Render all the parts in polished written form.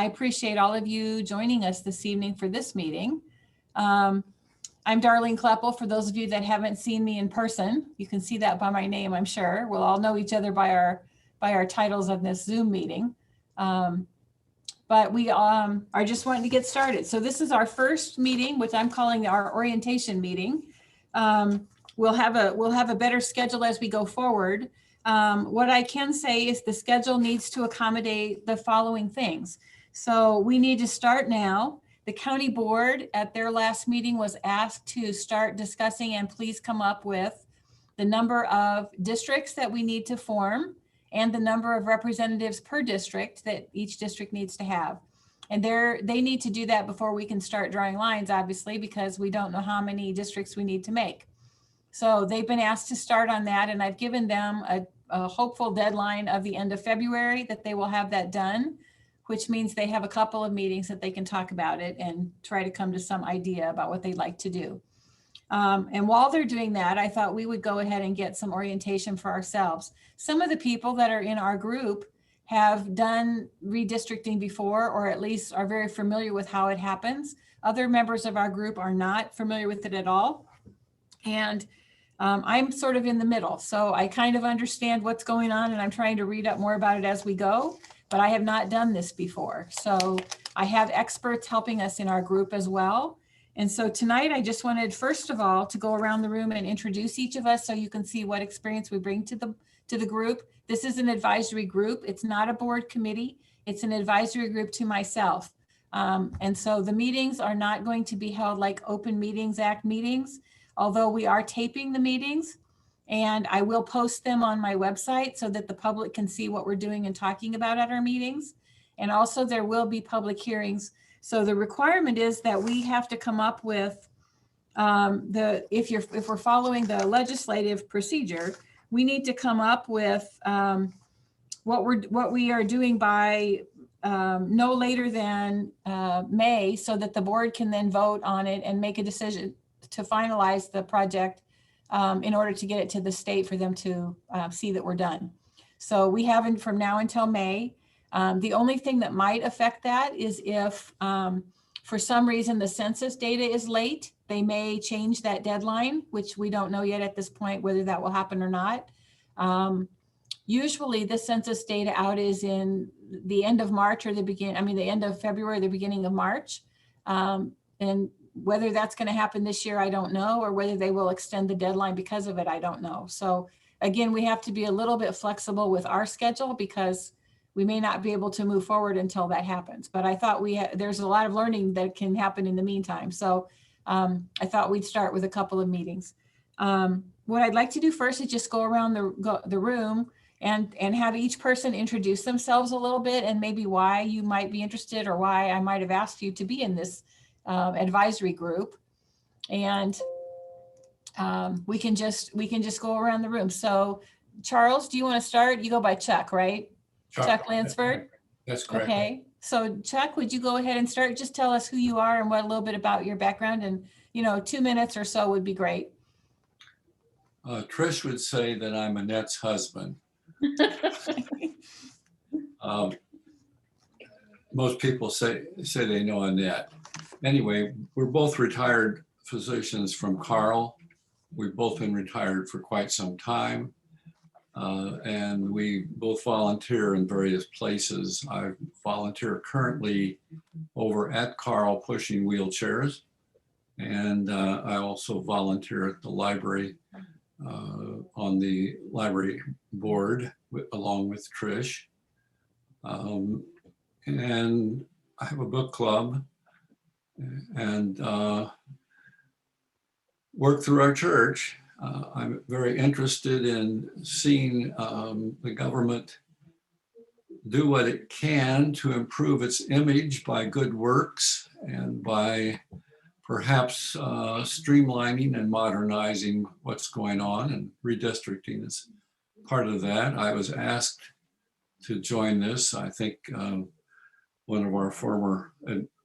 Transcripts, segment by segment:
I appreciate all of you joining us this evening for this meeting. I'm Darlene Kleppel. For those of you that haven't seen me in person, you can see that by my name, I'm sure. We'll all know each other by our titles of this Zoom meeting. But we are just wanting to get started. So this is our first meeting, which I'm calling our orientation meeting. We'll have a better schedule as we go forward. What I can say is the schedule needs to accommodate the following things. So we need to start now. The county board at their last meeting was asked to start discussing and please come up with the number of districts that we need to form and the number of representatives per district that each district needs to have. And they need to do that before we can start drawing lines, obviously, because we don't know how many districts we need to make. So they've been asked to start on that, and I've given them a hopeful deadline of the end of February that they will have that done, which means they have a couple of meetings that they can talk about it and try to come to some idea about what they'd like to do. And while they're doing that, I thought we would go ahead and get some orientation for ourselves. Some of the people that are in our group have done redistricting before, or at least are very familiar with how it happens. Other members of our group are not familiar with it at all. And I'm sort of in the middle. So I kind of understand what's going on and I'm trying to read up more about it as we go, but I have not done this before. So I have experts helping us in our group as well. And so tonight I just wanted, first of all, to go around the room and introduce each of us so you can see what experience we bring to the group. This is an advisory group. It's not a board committee. It's an advisory group to myself. And so the meetings are not going to be held like Open Meetings Act meetings, although we are taping the meetings, and I will post them on my website so that the public can see what we're doing and talking about at our meetings. And also there will be public hearings. So the requirement is that we have to come up with if we're following the legislative procedure, we need to come up with what we are doing by no later than May, so that the board can then vote on it and make a decision to finalize the project in order to get it to the state for them to see that we're done. So we haven't from now until May. The only thing that might affect that is if for some reason the census data is late, they may change that deadline, which we don't know yet at this point whether that will happen or not. Usually the census data out is in the end of March or the end of February, the beginning of March. And whether that's going to happen this year, I don't know, or whether they will extend the deadline because of it, I don't know. So again, we have to be a little bit flexible with our schedule because we may not be able to move forward until that happens. But I thought there's a lot of learning that can happen in the meantime. So I thought we'd start with a couple of meetings. What I'd like to do first is just go around the room and have each person introduce themselves a little bit and maybe why you might be interested or why I might have asked you to be in this advisory group, and we can just go around the room. So Charles, do you want to start? You go by Chuck, right? Chuck Lansford. That's correct. Okay, so Chuck, would you go ahead and start? Just tell us who you are and what a little bit about your background, and 2 minutes or so would be great. Trish would say that I'm Annette's husband. Most people say they know Annette. Anyway, we're both retired physicians from Carl. We've both been retired for quite some time. And we both volunteer in various places. I volunteer currently over at Carl pushing wheelchairs. And I also volunteer at the library on the library board along with Trish. And I have a book club and work through our church. I'm very interested in seeing the government do what it can to improve its image by good works and by perhaps streamlining and modernizing what's going on, and redistricting is part of that. I was asked to join this. I think one of our former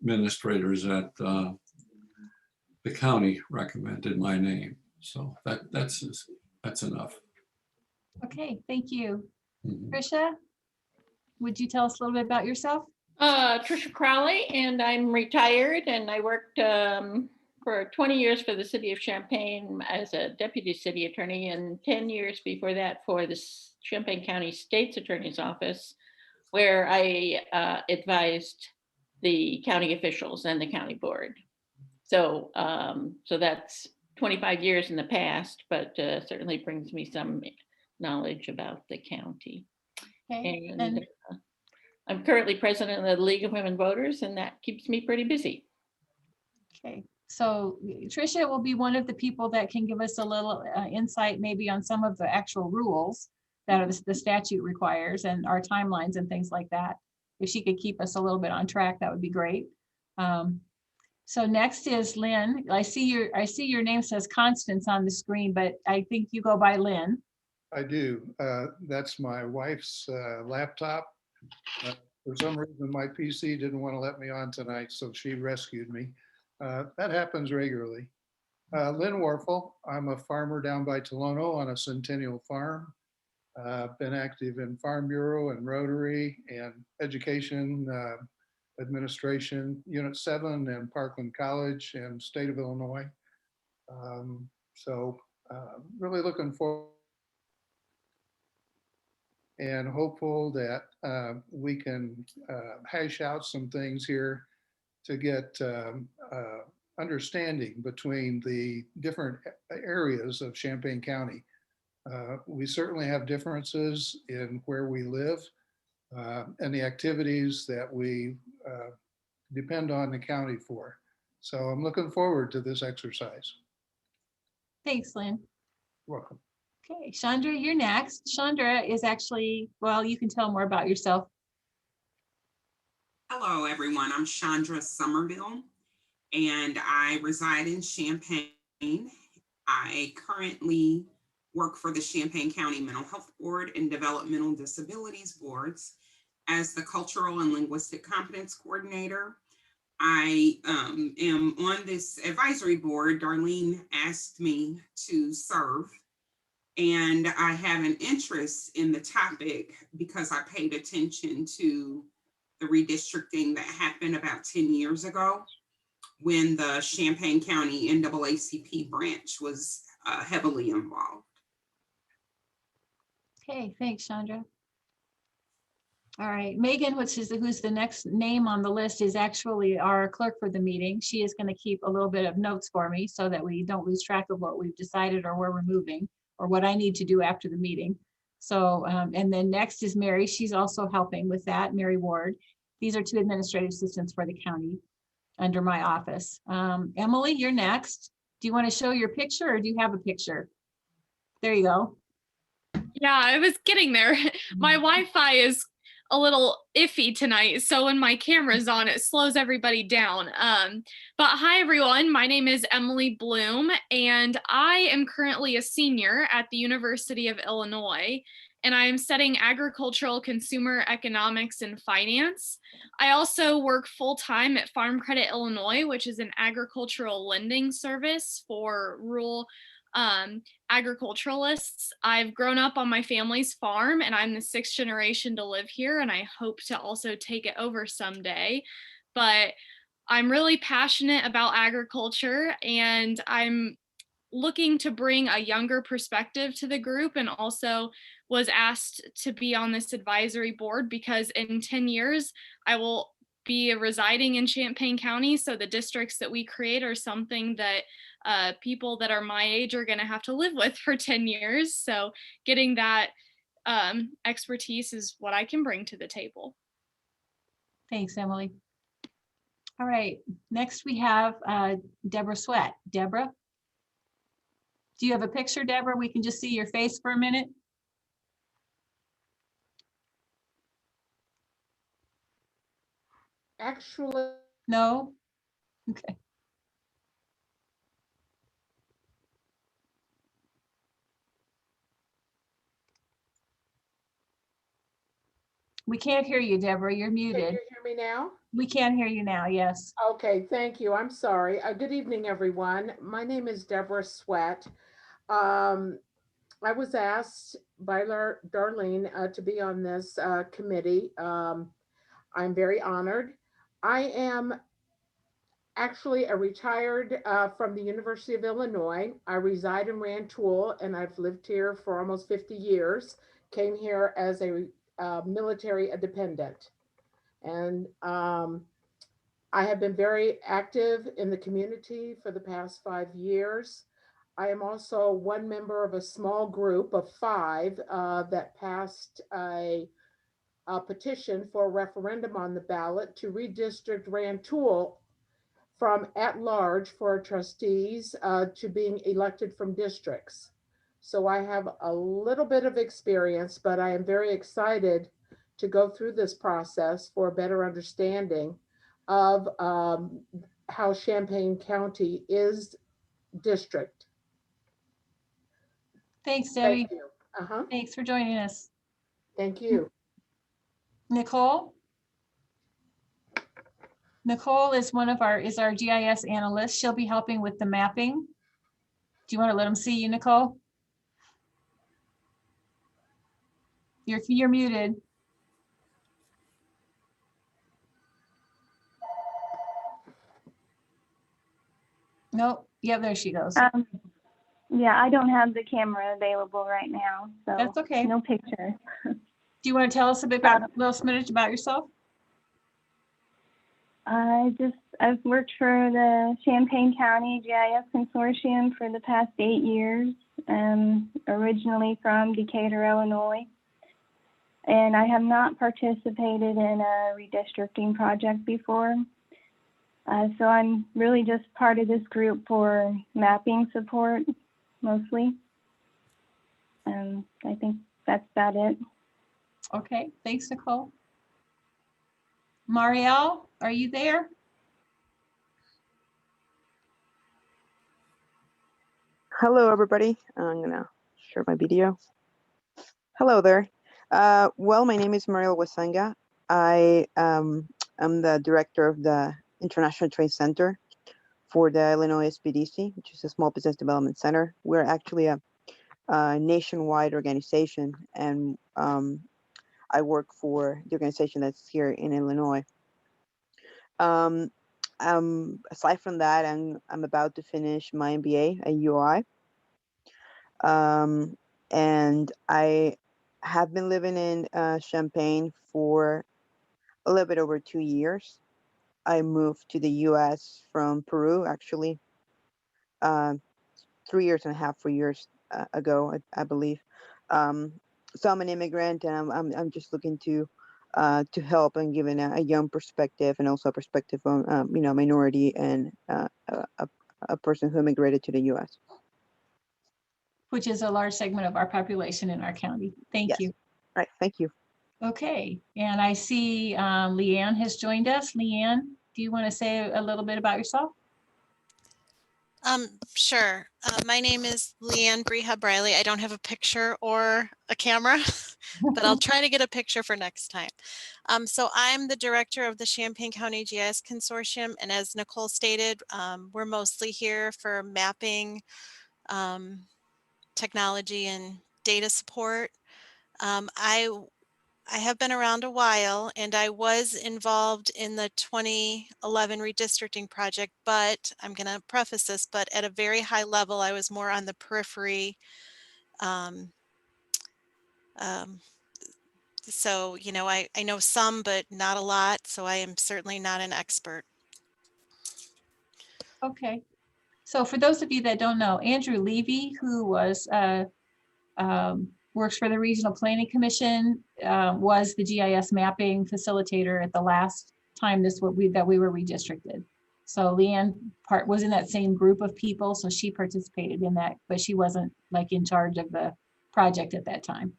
administrators at the county recommended my name. So that's enough. Okay, thank you. Mhm. Tricia, would you tell us a little bit about yourself? Tricia Crowley, and I'm retired, and I worked for 20 years for the city of Champaign as a deputy city attorney, and 10 years before that for the Champaign County State's Attorney's Office, where I advised the county officials and the county board. So, so that's 25 years in the past, but certainly brings me some knowledge about the county. Okay, And I'm currently president of the League of Women Voters, and that keeps me pretty busy. okay. So Tricia will be one of the people that can give us a little insight maybe on some of the actual rules that are the statute requires and our timelines and things like that. If she could keep us a little bit on track, that would be great. So next is Lynn. I see your name says Constance on the screen, but I think you go by Lynn. I do. That's my wife's laptop. For some reason, my PC didn't want to let me on tonight, so she rescued me. That happens regularly. Lynn Warfield. I'm a farmer down by Tolono on a Centennial farm. Been active in Farm Bureau and Rotary and Education Administration, Unit 7 and Parkland College and State of Illinois. So really looking forward and hopeful that we can hash out some things here to get understanding between the different areas of Champaign County. We certainly have differences in where we live and the activities that we depend on the county for. So I'm looking forward to this exercise. Thanks, Lynn. Welcome. Okay, Chandra, you're next. Chandra is actually, well, you can tell more about yourself. Hello, everyone. I'm Chandra Somerville, and I reside in Champaign. I currently work for the Champaign County Mental Health Board and Developmental Disabilities Boards as the Cultural and Linguistic Competence Coordinator. I am on this advisory board. Darlene asked me to serve, and I have an interest in the topic because I paid attention to the redistricting that happened about 10 years ago when the Champaign County NAACP branch was heavily involved. Okay, thanks, Chandra. All right, Megan, who's the next name on the list, is actually our clerk for the meeting. She is going to keep a little bit of notes for me so that we don't lose track of what we've decided or where we're moving or what I need to do after the meeting. So, and then next is Mary. She's also helping with that, Mary Ward. These are two administrative assistants for the county under my office. Emily, you're next. Do you want to show your picture or do you have a picture? There you go. Yeah, I was getting there. My Wi-Fi is a little iffy tonight, so when my camera's on, it slows everybody down. But hi, everyone. My name is Emily Bloom, and I am currently a senior at the University of Illinois, and I am studying agricultural consumer economics and finance. I also work full-time at Farm Credit Illinois, which is an agricultural lending service for rural agriculturalists. I've grown up on my family's farm, and I'm the 6th generation to live here, and I hope to also take it over someday. But I'm really passionate about agriculture, and I'm looking to bring a younger perspective to the group, and also was asked to be on this advisory board because in 10 years I will be residing in Champaign County, so the districts that we create are something that people that are my age are going to have to live with for 10 years. So getting that expertise is what I can bring to the table. Thanks, Emily. All right, next we have Deborah Sweat. Deborah, do you have a picture, Deborah? We can just see your face for a minute. Actually, No? Okay. We can't hear you, Deborah. You're can muted. you hear me now? We can hear you now, yes. Okay, thank you. I'm sorry. Good evening, everyone. My name is Deborah Sweat. I was asked by Darlene to be on this committee. I'm very honored. I am actually a retired from the University of Illinois. I reside in Rantoul, and I've lived here for almost 50 years. Came here as a military dependent. And I have been very active in the community for the past 5 years. I am also one member of a small group of 5 that passed a petition for a referendum on the ballot to redistrict Rantoul from at large for trustees to being elected from districts. So I have a little bit of experience, but I am very excited to go through this process for a better understanding of how Champaign County is district. Thanks, Debbie. Thank you. Thanks for joining us. Thank you. Nicole? Nicole is our GIS analyst. She'll be helping with the mapping. Do you want to let them see you, Nicole? You're muted. Nope. Yeah, there she goes. Yeah, I don't have the camera available right now, so That's okay. no picture. Do you want to tell us a bit about a little smidge about yourself? I've worked for the Champaign County GIS Consortium for the past 8 years, originally from Decatur, Illinois. And I have not participated in a redistricting project before. So I'm really just part of this group for mapping support, mostly. I think that's about it. Okay, thanks, Nicole. Marielle, are you there? Hello, everybody. I'm gonna share my video. Hello there. Well, my name is Mariel Wasanga. I am the director of the International Trade Center for the Illinois Spdc, which is a small business development center. We're actually a nationwide organization, and I work for the organization that's here in Illinois. Aside from that, I'm about to finish my MBA at UI. And I have been living in Champaign for a little bit over 2 years. I moved to the US from Peru, actually, 3 years and a half, 4 years ago, I believe. So I'm an immigrant, and I'm just looking to help and giving a young perspective, and also a perspective on minority and a person who immigrated to the US. Which is a large segment of our population in our county. Thank Yes. you. Right, thank you. Okay, and I see Leanne has joined us. Leanne, do you want to say a little bit about yourself? Sure. My name is Leanne Brihabraili. I don't have a picture or a camera, but I'll try to get a picture for next time. So I'm the director of the Champaign County GIS Consortium, and as Nicole stated, we're mostly here for mapping, technology, and data support. I have been around a while, and I was involved in the 2011 redistricting project, but I'm going to preface this, but at a very high level, I was more on the periphery. So, you know, I know some, but not a lot, so I am certainly not an expert. Okay, so for those of you that don't know, Andrew Levy, who was works for the Regional Planning Commission, was the GIS mapping facilitator at the last time that we were redistricted. So Leanne was in that same group of people, so she participated in that, but she wasn't like in charge of the project at that time.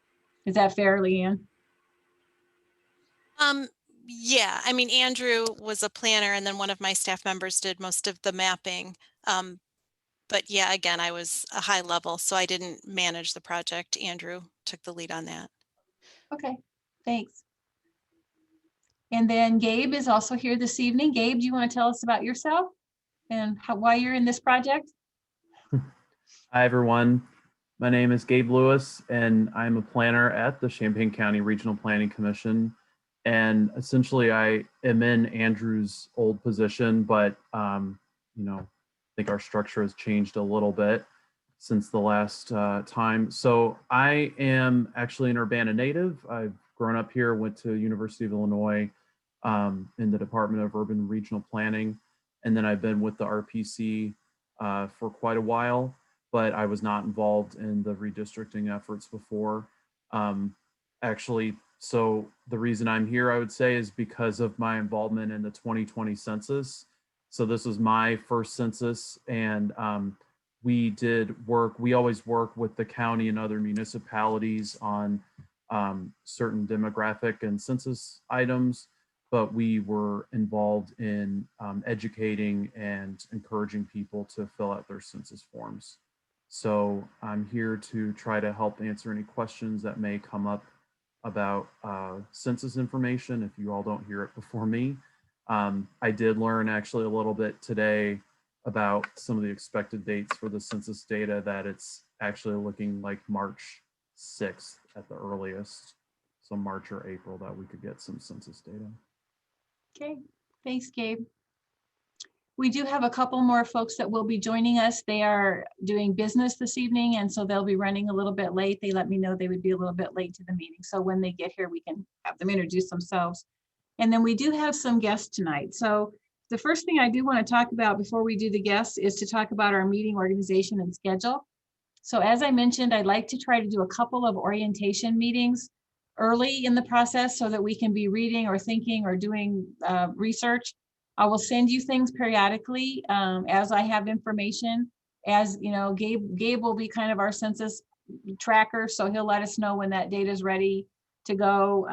Is that fair, Leanne? Yeah, I mean, Andrew was a planner, and then one of my staff members did most of the mapping. But yeah, again, I was a high level, so I didn't manage the project. Andrew took the lead on that. Okay, thanks. And then Gabe is also here this evening. Gabe, do you want to tell us about yourself and why you're in this project? Hi, everyone. My name is Gabe Lewis, and I'm a planner at the Champaign County Regional Planning Commission. And essentially I am in Andrew's old position, but you know, I think our structure has changed a little bit since the last time. So I am actually an Urbana native. I've grown up here, went to University of Illinois in the Department of Urban and Regional Planning. And then I've been with the RPC for quite a while, but I was not involved in the redistricting efforts before. Actually, so the reason I'm here, I would say, is because of my involvement in the 2020 census. So this was my first census, and we always work with the county and other municipalities on certain demographic and census items, but we were involved in educating and encouraging people to fill out their census forms. So I'm here to try to help answer any questions that may come up about census information if you all don't hear it before me. I did learn actually a little bit today about some of the expected dates for the census data, that it's actually looking like March 6th at the earliest. So March or April that we could get some census data. Okay, thanks, Gabe. We do have a couple more folks that will be joining us. They are doing business this evening, and so they'll be running a little bit late. They let me know they would be a little bit late to the meeting. So when they get here, we can have them introduce themselves. And then we do have some guests tonight. So the first thing I do want to talk about before we do the guests is to talk about our meeting organization and schedule. So as I mentioned, I'd like to try to do a couple of orientation meetings early in the process so that we can be reading or thinking or doing research. I will send you things periodically as I have information. As you know, Gabe will be kind of our census tracker, so he'll let us know when that data is ready to go.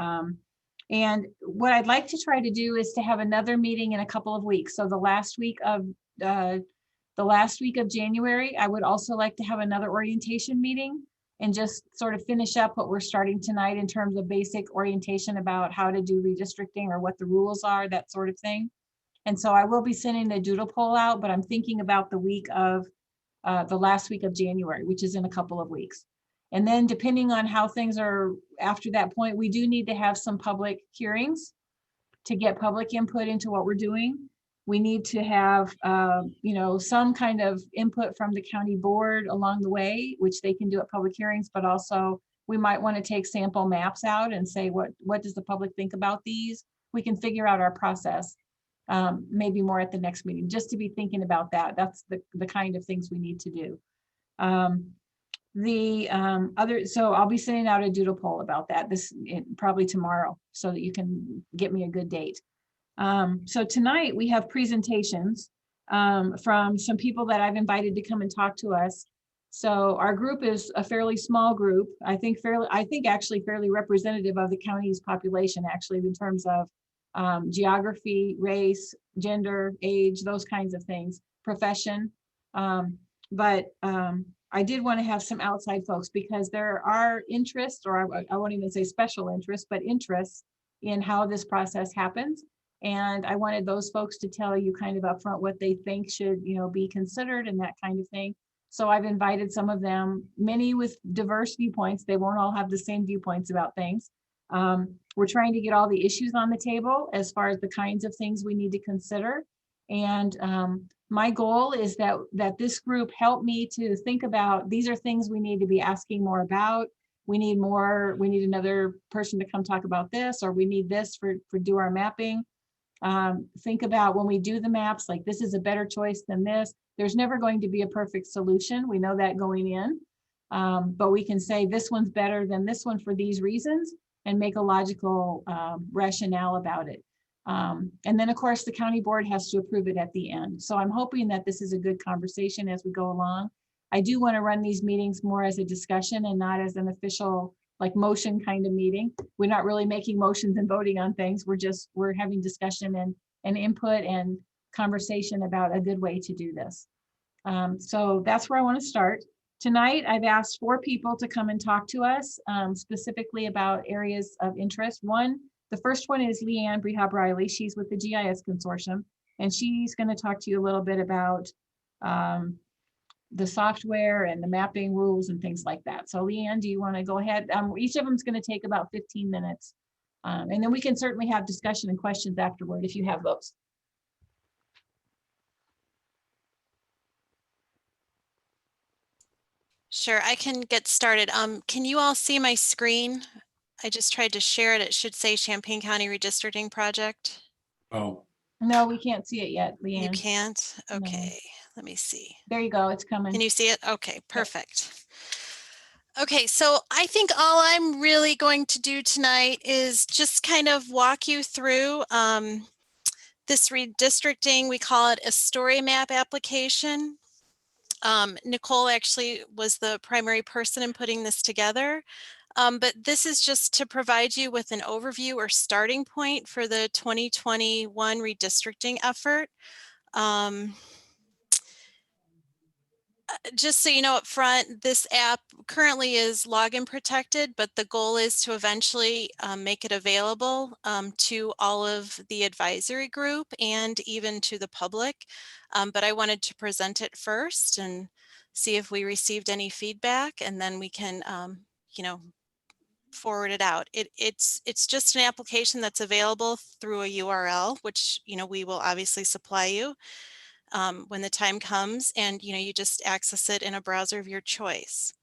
And what I'd like to try to do is to have another meeting in a couple of weeks. So the last week of January, I would also like to have another orientation meeting and just sort of finish up what we're starting tonight in terms of basic orientation about how to do redistricting or what the rules are, that sort of thing. And so I will be sending the doodle poll out, but I'm thinking about the week of the last week of January, which is in a couple of weeks. And then depending on how things are after that point, we do need to have some public hearings to get public input into what we're doing. We need to have, some kind of input from the county board along the way, which they can do at public hearings, but also we might want to take sample maps out and say, what does the public think about these? We can figure out our process. Maybe more at the next meeting, just to be thinking about that. That's the kind of things we need to do. So I'll be sending out a doodle poll about that probably tomorrow so that you can get me a good date. So tonight we have presentations from some people that I've invited to come and talk to us. So our group is a fairly small group. I think actually fairly representative of the county's population, actually, in terms of geography, race, gender, age, those kinds of things, profession. But I did want to have some outside folks because there are interests, or I won't even say special interests, but interests in how this process happens. And I wanted those folks to tell you kind of upfront what they think should, be considered and that kind of thing. So I've invited some of them, many with diverse viewpoints. They won't all have the same viewpoints about things. We're trying to get all the issues on the table as far as the kinds of things we need to consider. And my goal is that this group help me to think about, these are things we need to be asking more about. We need another person to come talk about this, or we need this for do our mapping. Think about when we do the maps, like this is a better choice than this. There's never going to be a perfect solution. We know that going in, but we can say this one's better than this one for these reasons and make a logical rationale about it. And then of course the county board has to approve it at the end. So I'm hoping that this is a good conversation as we go along. I do want to run these meetings more as a discussion and not as an official like motion kind of meeting. We're not really making motions and voting on things. We're having discussion and input and conversation about a good way to do this. So that's where I want to start. Tonight, I've asked 4 people to come and talk to us specifically about areas of interest. The first one is Leanne Brihabraili. She's with the GIS Consortium, and she's going to talk to you a little bit about the software and the mapping rules and things like that. So Leanne, do you want to go ahead? Each of them is going to take about 15 minutes. And then we can certainly have discussion and questions afterward if you have those. Sure, I can get started. Can you all see my screen? I just tried to share it. It should say Champaign County Redistricting Project. Oh, No, we can't see it yet, You Leanne. can't? No. Okay, let me see. There you go. It's coming. Can you see it? Okay, perfect. Okay, so I think all I'm really going to do tonight is just kind of walk you through this redistricting. We call it a story map application. Nicole actually was the primary person in putting this together. But this is just to provide you with an overview or starting point for the 2021 redistricting effort. Just so you know up front, this app currently is login protected, but the goal is to eventually make it available to all of the advisory group and even to the public. But I wanted to present it first and see if we received any feedback, and then we can, you know, forward it out. It's just an application that's available through a URL, which, you know, we will obviously supply you when the time comes, and, you know, you just access it in a browser of your choice.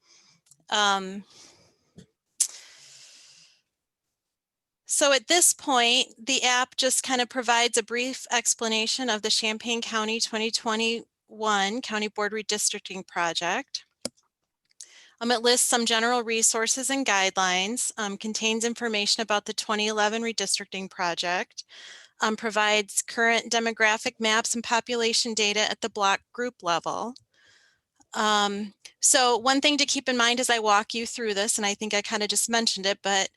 So at this point, the app just kind of provides a brief explanation of the Champaign County 2021 County Board Redistricting Project. It lists some general resources and guidelines, contains information about the 2011 redistricting project, provides current demographic maps and population data at the block group level. So one thing to keep in mind as I walk you through this, and I think I kind of just mentioned it, but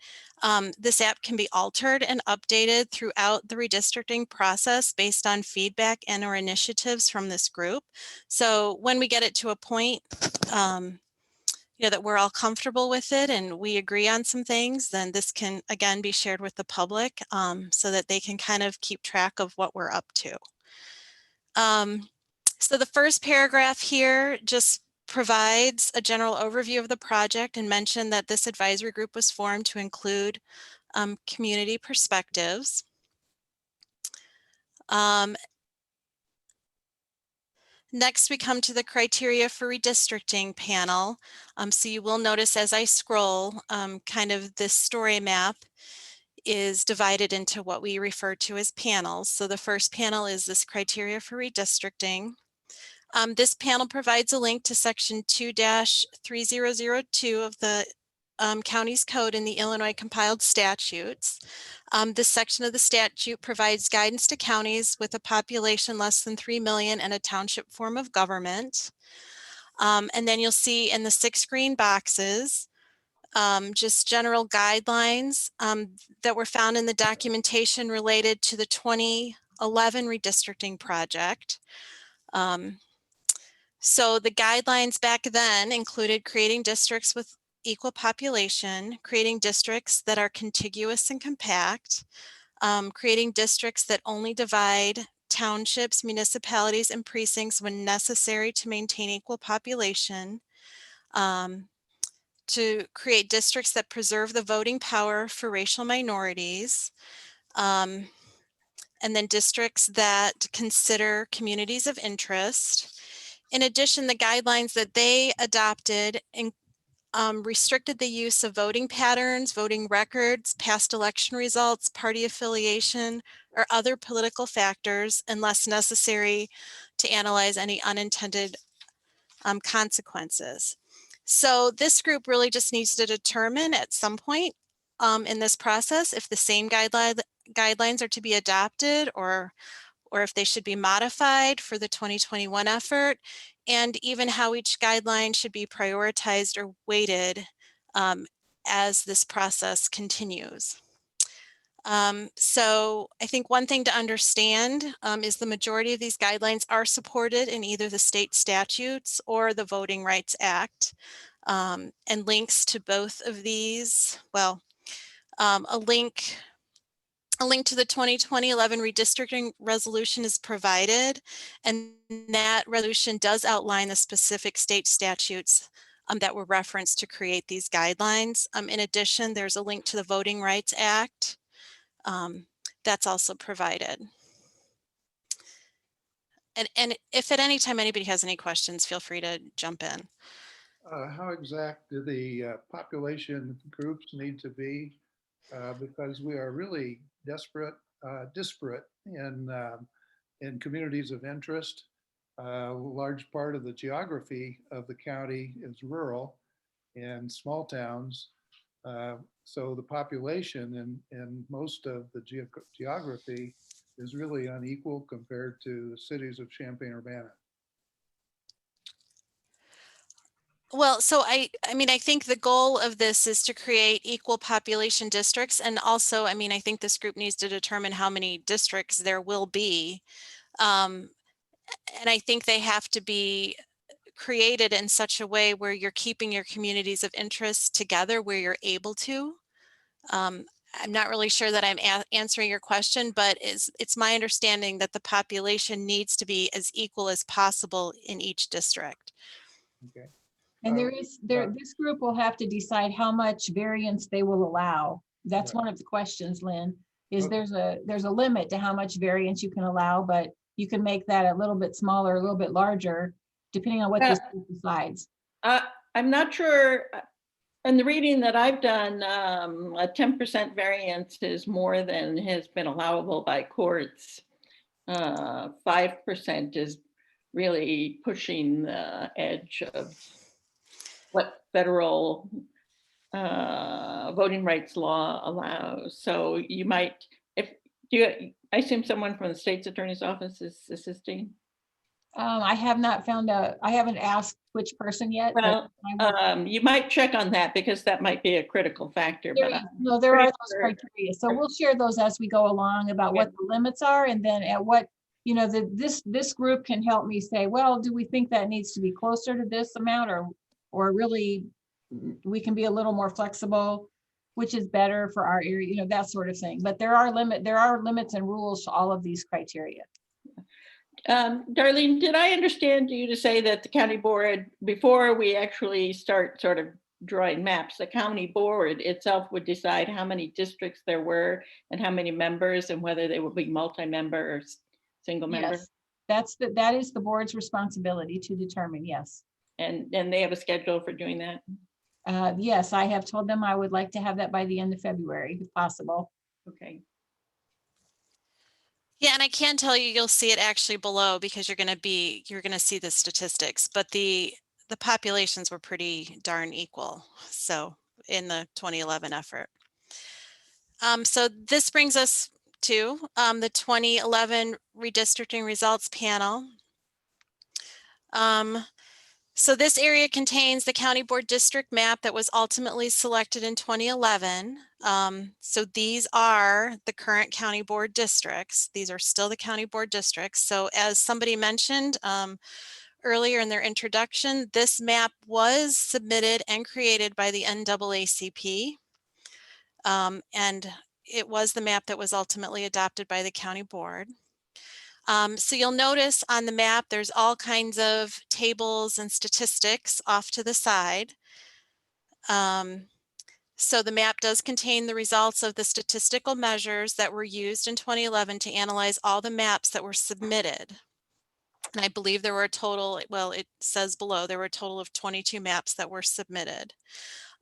this app can be altered and updated throughout the redistricting process based on feedback and or initiatives from this group. So when we get it to a point, you know, that we're all comfortable with it and we agree on some things, then this can again be shared with the public so that they can kind of keep track of what we're up to. So the first paragraph here just provides a general overview of the project and mention that this advisory group was formed to include community perspectives. Next, we come to the criteria for redistricting panel. So you will notice as I scroll, kind of this story map is divided into what we refer to as panels. So the first panel is this criteria for redistricting. This panel provides a link to section 2-3002 of the county's code in the Illinois compiled statutes. This section of the statute provides guidance to counties with a population less than 3 million and a township form of government. And then you'll see in the 6 green boxes, just general guidelines that were found in the documentation related to the 2011 redistricting project. So the guidelines back then included creating districts with equal population, creating districts that are contiguous and compact, creating districts that only divide townships, municipalities, and precincts when necessary to maintain equal population, to create districts that preserve the voting power for racial minorities, and then districts that consider communities of interest. In addition, the guidelines that they adopted restricted the use of voting patterns, voting records, past election results, party affiliation, or other political factors unless necessary to analyze any unintended consequences. So this group really just needs to determine at some point in this process if the same guidelines are to be adopted or if they should be modified for the 2021 effort, and even how each guideline should be prioritized or weighted as this process continues. So I think one thing to understand is the majority of these guidelines are supported in either the state statutes or the Voting Rights Act, and links to both of these, well, a link to the 2011 redistricting resolution is provided, and that resolution does outline the specific state statutes that were referenced to create these guidelines. In addition, there's a link to the Voting Rights Act that's also provided. And if at any time anybody has any questions, feel free to jump in. How exact do the population groups need to be? Because we are really disparate in communities of interest. A large part of the geography of the county is rural and small towns. So the population in most of the geography is really unequal compared to the cities of Champaign-Urbana. Well, so I mean, I think the goal of this is to create equal population districts. And also, I mean, I think this group needs to determine how many districts there will be. And I think they have to be created in such a way where you're keeping your communities of interest together where you're able to. I'm not really sure that I'm answering your question, but it's my understanding that the population needs to be as equal as possible in each district. Okay. And this group will have to decide how much variance they will allow. That's Right. one of the questions, Lynn, is Okay. there's a limit to how much variance you can allow, but you can make that a little bit smaller, a little bit larger, depending on what this group decides. I'm not sure. In the reading that I've done, a 10% variance is more than has been allowable by courts. 5% is really pushing the edge of what federal voting rights law allows. So you might, I assume someone from the state's attorney's office is assisting? I have not found out, I haven't asked which person yet. But Well, you might check on that because that might be a critical factor. there But is- no, there are pretty those sure- criteria. So we'll share those as we go along about what the limits are, and then at what, you know, this group can help me say, well, do we think that needs to be closer to this amount, or really we can be a little more flexible, which is better for our area, you know, that sort of thing. But there are limits and rules to all of these criteria. Darlene, did I understand you to say that the county board, before we actually start sort of drawing maps, the county board itself would decide how many districts there were and how many members and whether they would be multi-member or single member? Yes, that is the board's responsibility to determine, yes. And they have a schedule for doing that? Yes, I have told them I would like to have that by the end of February, if possible. Okay. Yeah, and I can tell you, you'll see it actually below because you're going to see the statistics, but the populations were pretty darn equal. So in the 2011 effort. So this brings us to the 2011 redistricting results panel. So this area contains the county board district map that was ultimately selected in 2011. So these are the current county board districts. These are still the county board districts. So as somebody mentioned earlier in their introduction, this map was submitted and created by the NAACP. And it was the map that was ultimately adopted by the county board. So you'll notice on the map, there's all kinds of tables and statistics off to the side. So the map does contain the results of the statistical measures that were used in 2011 to analyze all the maps that were submitted. And I believe there were a total, well, it says below, there were a total of 22 maps that were submitted.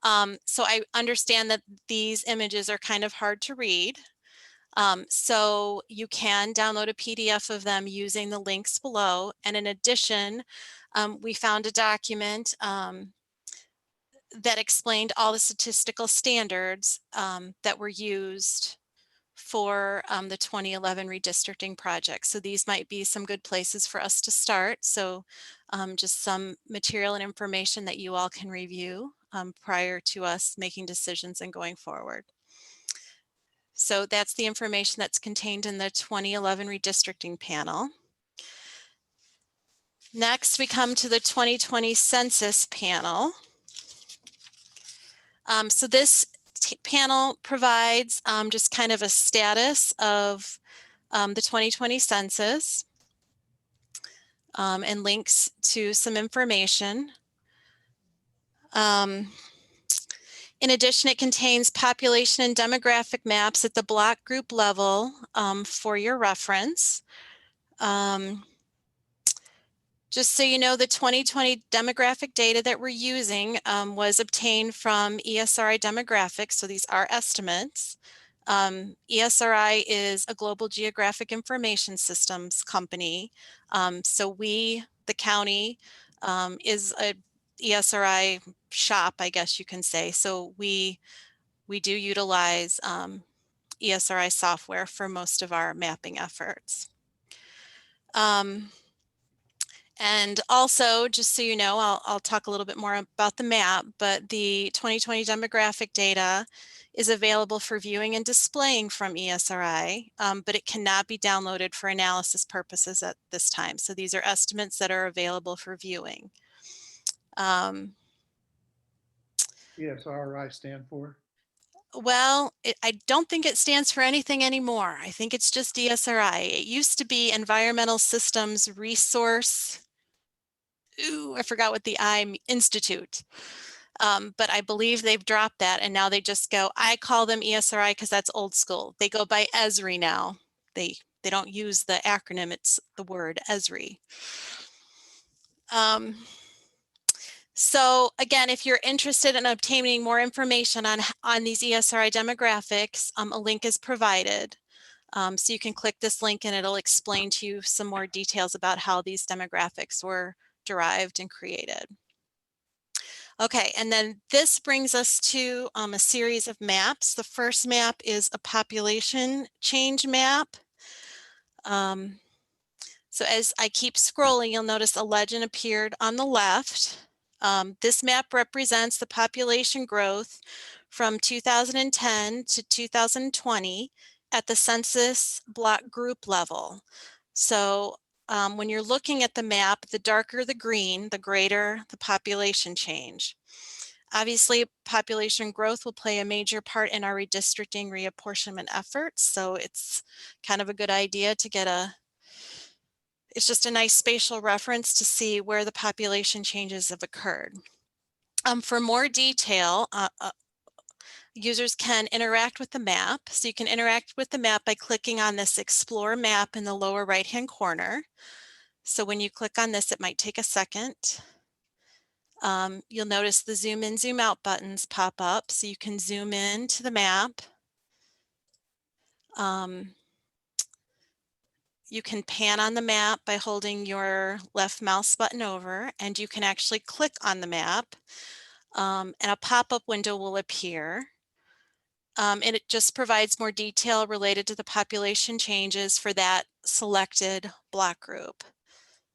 So I understand that these images are kind of hard to read. So you can download a PDF of them using the links below. And in addition, we found a document that explained all the statistical standards that were used for the 2011 redistricting project. So these might be some good places for us to start. So just some material and information that you all can review prior to us making decisions and going forward. So that's the information that's contained in the 2011 redistricting panel. Next, we come to the 2020 census panel. So this panel provides just kind of a status of the 2020 census and links to some information. In addition, it contains population and demographic maps at the block group level for your reference. Just so you know, the 2020 demographic data that we're using was obtained from ESRI Demographics, so these are estimates. ESRI is a global geographic information systems company. So we, the county, is a ESRI shop, I guess you can say. So we do utilize ESRI software for most of our mapping efforts. And also, just so you know, I'll talk a little bit more about the map, but the 2020 demographic data is available for viewing and displaying from ESRI, but it cannot be downloaded for analysis purposes at this time. So these are estimates that are available for viewing. ESRI stand for? Well, I don't think it stands for anything anymore. I think it's just ESRI. It used to be Environmental Systems Resource. Ooh, I forgot what the Institute. But I believe they've dropped that and now they just go, I call them ESRI because that's old school. They go by ESRI now. They don't use the acronym, it's the word ESRI. So again, if you're interested in obtaining more information on these ESRI demographics, a link is provided. So you can click this link and it'll explain to you some more details about how these demographics were derived and created. Okay, and then this brings us to a series of maps. The first map is a population change map. So as I keep scrolling, you'll notice a legend appeared on the left. This map represents the population growth from 2010 to 2020 at the census block group level. So when you're looking at the map, the darker the green, the greater the population change. Obviously, population growth will play a major part in our redistricting reapportionment efforts. So it's kind of a good idea to get it's just a nice spatial reference to see where the population changes have occurred. For more detail, users can interact with the map. So you can interact with the map by clicking on this Explore Map in the lower right-hand corner. So when you click on this, it might take a second. You'll notice the zoom in, zoom out buttons pop up, so you can zoom in to the map. You can pan on the map by holding your left mouse button over, and you can actually click on the map, and a pop-up window will appear. And it just provides more detail related to the population changes for that selected block group.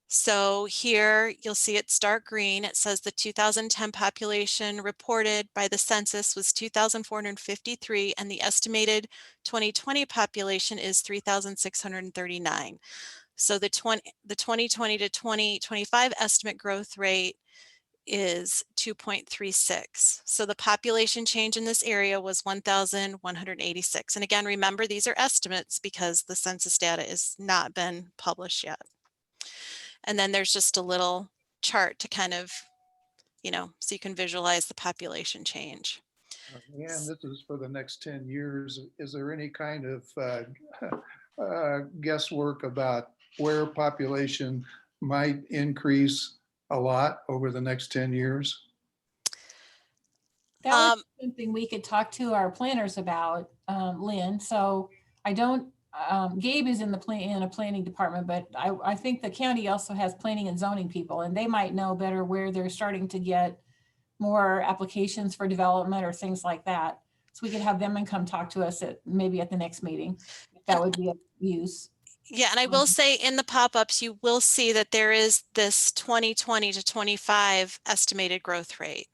So here you'll see it's dark green. It says the 2010 population reported by the census was 2,453 and the estimated 2020 population is 3,639. So the 2020 to 2025 estimate growth rate is 2.36. So the population change in this area was 1,186. And again, remember, these are estimates because the census data has not been published yet. And then there's just a little chart to kind of, so you can visualize the population change. Leanne, this is for the next 10 years. Is there any kind of guesswork about where population might increase a lot over the next 10 years? That was something we could talk to our planners about, Lynn. So I don't, Gabe is in a planning department, but I think the county also has planning and zoning people, and they might know better where they're starting to get more applications for development or things like that. So we could have them and come talk to us maybe at the next meeting. That would be of use. Yeah, and I will say in the pop-ups, you will see that there is this 2020 to 25 estimated growth rate.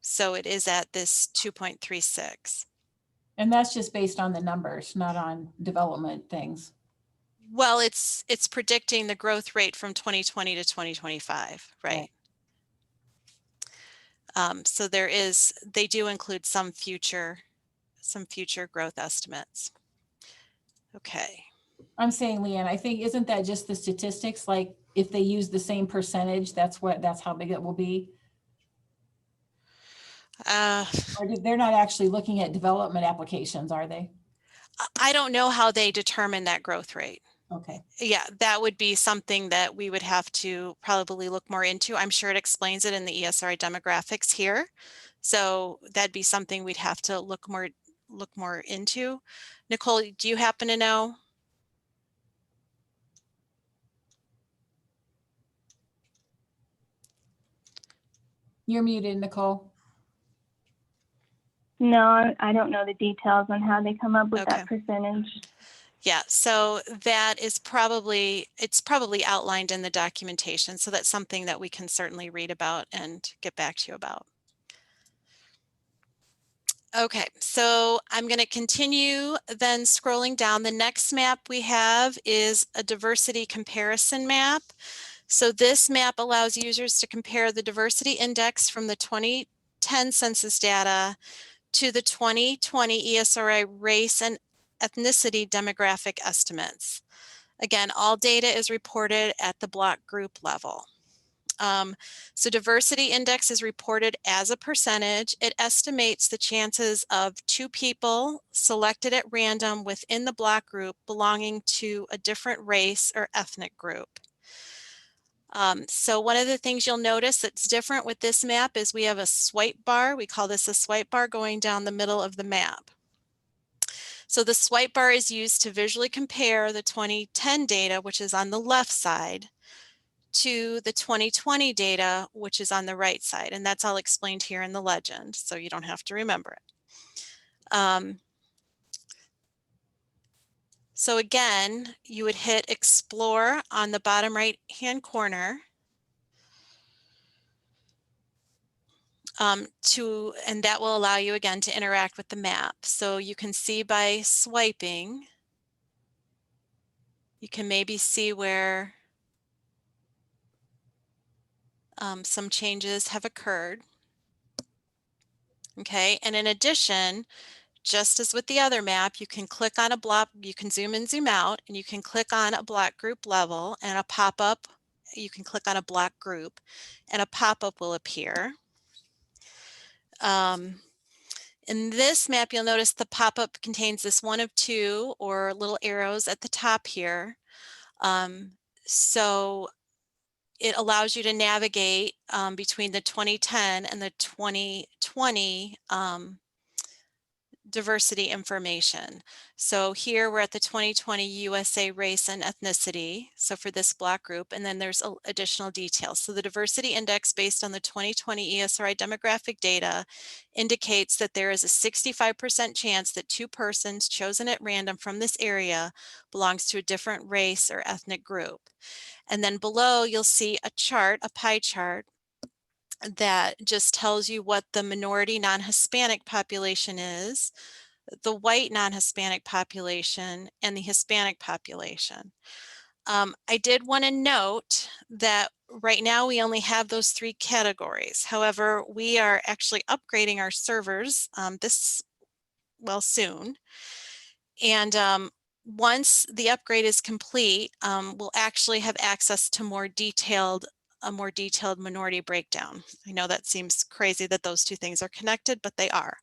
So it is at this 2.36. And that's just based on the numbers, not on development things. Well, it's predicting the growth rate from 2020 to 2025, right? So they do include some future growth estimates. Okay. I'm saying, Leanne, I think, isn't that just the statistics? Like if they use the same percentage, that's how big it will be. Or they're not actually looking at development applications, are they? I don't know how they determine that growth rate. Okay. Yeah, that would be something that we would have to probably look more into. I'm sure it explains it in the ESRI demographics here. So that'd be something we'd have to look more into. Nicole, do you happen to know? You're muted, Nicole. No, I don't know the details on how they come up with Okay. that percentage. Yeah, so that is it's probably outlined in the documentation. So that's something that we can certainly read about and get back to you about. Okay, so I'm going to continue then scrolling down. The next map we have is a diversity comparison map. So this map allows users to compare the diversity index from the 2010 census data to the 2020 ESRI race and ethnicity demographic estimates. Again, all data is reported at the block group level. So diversity index is reported as a percentage. It estimates the chances of 2 people selected at random within the block group belonging to a different race or ethnic group. So one of the things you'll notice that's different with this map is we have a swipe bar. We call this a swipe bar going down the middle of the map. So the swipe bar is used to visually compare the 2010 data, which is on the left side, to the 2020 data, which is on the right side. And that's all explained here in the legend, so you don't have to remember it. So again, you would hit Explore on the bottom right-hand corner and that will allow you again to interact with the map. So you can see by swiping, you can maybe see where some changes have occurred. Okay, and in addition, just as with the other map, you can click on a block, you can zoom in, zoom out, and you can click on a block group level and a pop-up, you can click on a block group and a pop-up will appear. In this map, you'll notice the pop-up contains this one of 2 or little arrows at the top here. So it allows you to navigate between the 2010 and the 2020 diversity information. So here we're at the 2020 USA race and ethnicity. So for this block group, and then there's additional details. So the diversity index based on the 2020 ESRI demographic data indicates that there is a 65% chance that 2 persons chosen at random from this area belongs to a different race or ethnic group. And then below you'll see a chart, a pie chart, that just tells you what the minority non-Hispanic population is, the white non-Hispanic population, and the Hispanic population. I did want to note that right now we only have those 3 categories. However, we are actually upgrading our servers soon. And once the upgrade is complete, we'll actually have access to a more detailed minority breakdown. I know that seems crazy that those 2 things are connected, but they are.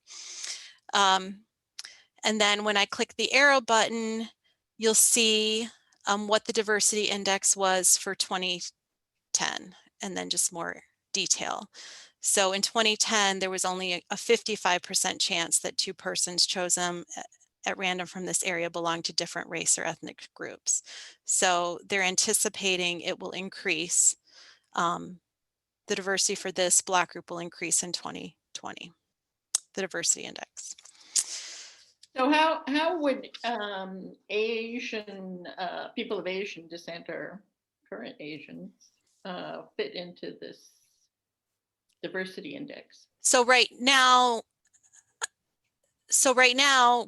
And then when I click the arrow button, you'll see what the diversity index was for 2010, and then just more detail. So in 2010, there was only a 55% chance that 2 persons chosen at random from this area belong to different race or ethnic groups. So they're anticipating it will increase. The diversity for this block group will increase in 2020, the diversity index. So how would Asian people of Asian descent or current Asians fit into this diversity index? So right now,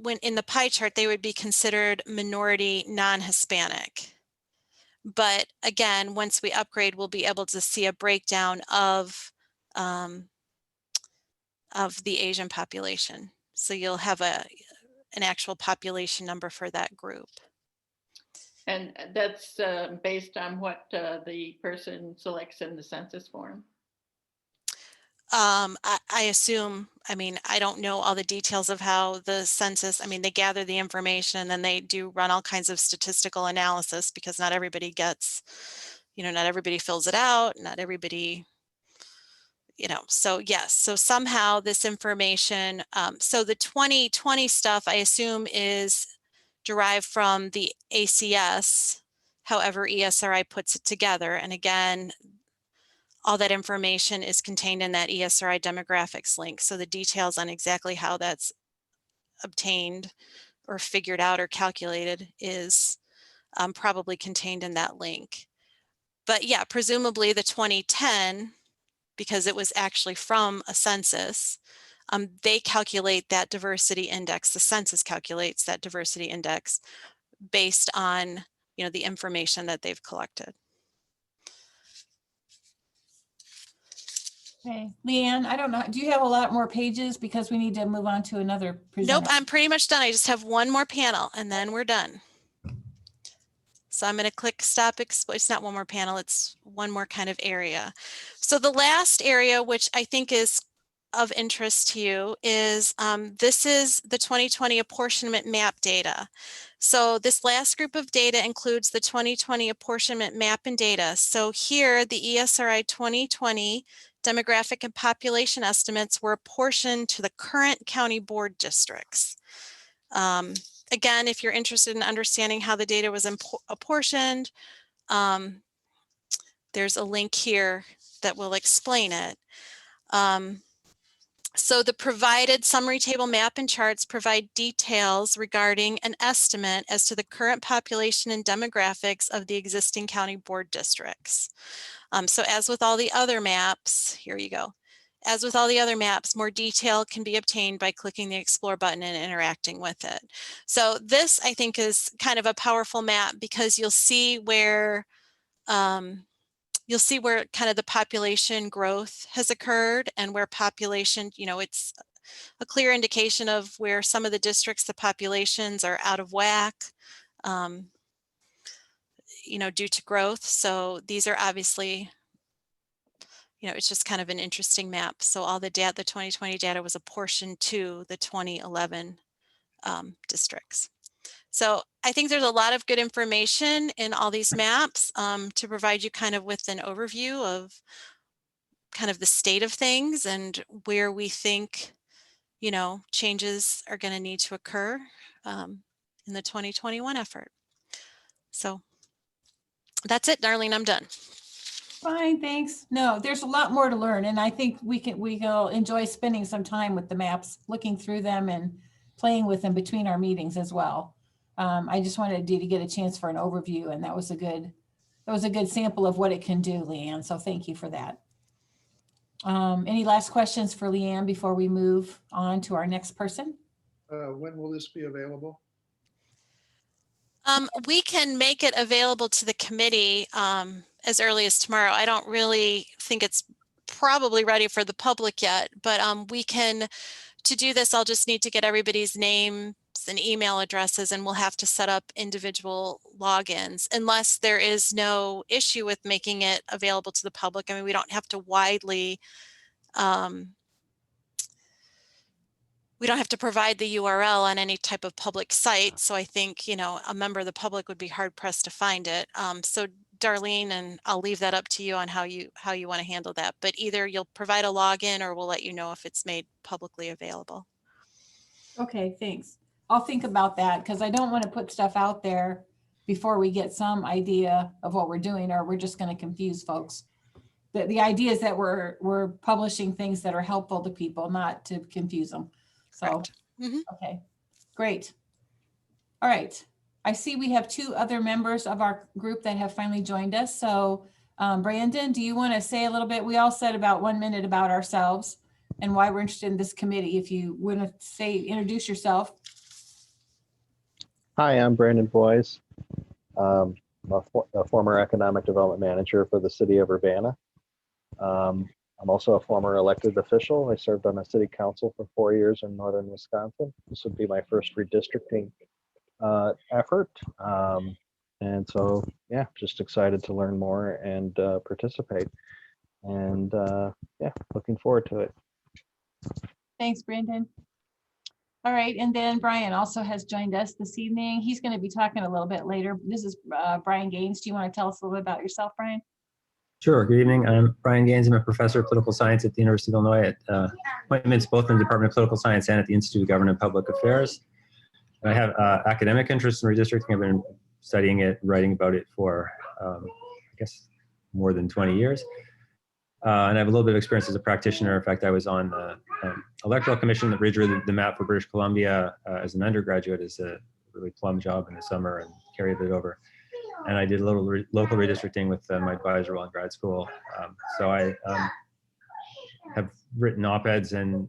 when in the pie chart, they would be considered minority non-Hispanic. But again, once we upgrade, we'll be able to see a breakdown of the Asian population. So you'll have an actual population number for that group. And that's based on what the person selects in the census form? I assume, I mean, I don't know all the details of how the census, I mean, they gather the information and then they do run all kinds of statistical analysis because not everybody gets, not everybody fills it out, not everybody, so yes, so somehow this information, so the 2020 stuff I assume is derived from the ACS, however ESRI puts it together. And again, all that information is contained in that ESRI demographics link. So the details on exactly how that's obtained or figured out or calculated is probably contained in that link. But yeah, presumably the 2010, because it was actually from a census, they calculate that diversity index. The census calculates that diversity index based on, the information that they've collected. Okay, Leanne, I don't know. Do you have a lot more pages because we need to move on to another presenter? Nope, I'm pretty much done. I just have one more panel and then we're done. So I'm going to click stop. It's not one more panel. It's one more kind of area. So the last area, which I think is of interest to you, is this is the 2020 apportionment map data. So this last group of data includes the 2020 apportionment map and data. So here the ESRI 2020 demographic and population estimates were apportioned to the current county board districts. Again, if you're interested in understanding how the data was apportioned, there's a link here that will explain it. So the provided summary table map and charts provide details regarding an estimate as to the current population and demographics of the existing county board districts. So as with all the other maps, here you go. As with all the other maps, more detail can be obtained by clicking the Explore button and interacting with it. So this, I think, is kind of a powerful map because you'll see where kind of the population growth has occurred and where population, it's a clear indication of where some of the districts, the populations are out of whack, due to growth. So these are obviously, it's just kind of an interesting map. So all the data, the 2020 data was apportioned to the 2011 districts. So I think there's a lot of good information in all these maps to provide you kind of with an overview of kind of the state of things and where we think, changes are going to need to occur in the 2021 effort. So that's it, Darlene, I'm done. Fine, thanks. No, there's a lot more to learn, and I think we'll enjoy spending some time with the maps, looking through them and playing with them between our meetings as well. I just wanted you to get a chance for an overview, and that was a good sample of what it can do, Leanne. So thank you for that. Any last questions for Leanne before we move on to our next person? When will this be available? We can make it available to the committee as early as tomorrow. I don't really think it's probably ready for the public yet, but we can, to do this, I'll just need to get everybody's names and email addresses, and we'll have to set up individual logins unless there is no issue with making it available to the public. I mean, we don't have to widely, we don't have to provide the URL on any type of public site. So I think, a member of the public would be hard pressed to find it. So Darlene, and I'll leave that up to you on how you want to handle that. But either you'll provide a login or we'll let you know if it's made publicly available. Okay, thanks. I'll think about that because I don't want to put stuff out there before we get some idea of what we're doing, or we're just going to confuse folks. The idea is that we're publishing things that are helpful to people, not to confuse them. So, okay, great. All right. I see we have two other members of our group that have finally joined us. So Brandon, do you want to say a little bit? We all said about 1 minute about ourselves and why we're interested in this committee. If you want to introduce yourself. Hi, I'm Brandon Boyes. I'm a former economic development manager for the city of Urbana. I'm also a former elected official. I served on the city council for 4 years in northern Wisconsin. This would be my first redistricting effort. And so, yeah, just excited to learn more and participate. And yeah, looking forward to it. Thanks, Brandon. All right, and then Brian also has joined us this evening. He's going to be talking a little bit later. This is Brian Gaines. Do you want to tell us a little bit about yourself, Brian? Sure. Good evening. I'm Brian Gaines. I'm a professor of political science at the University of Illinois at appointments both in the Department of Political Science and at the Institute of Government and Public Affairs. I have academic interests in redistricting. I've been studying it, writing about it for, I guess, more than 20 years. And I have a little bit of experience as a practitioner. In fact, I was on the electoral commission that redrew the map for British Columbia as an undergraduate, as a really plum job in the summer, and carried it over. And I did a little local redistricting with my advisor while in grad school. So I have written op-eds and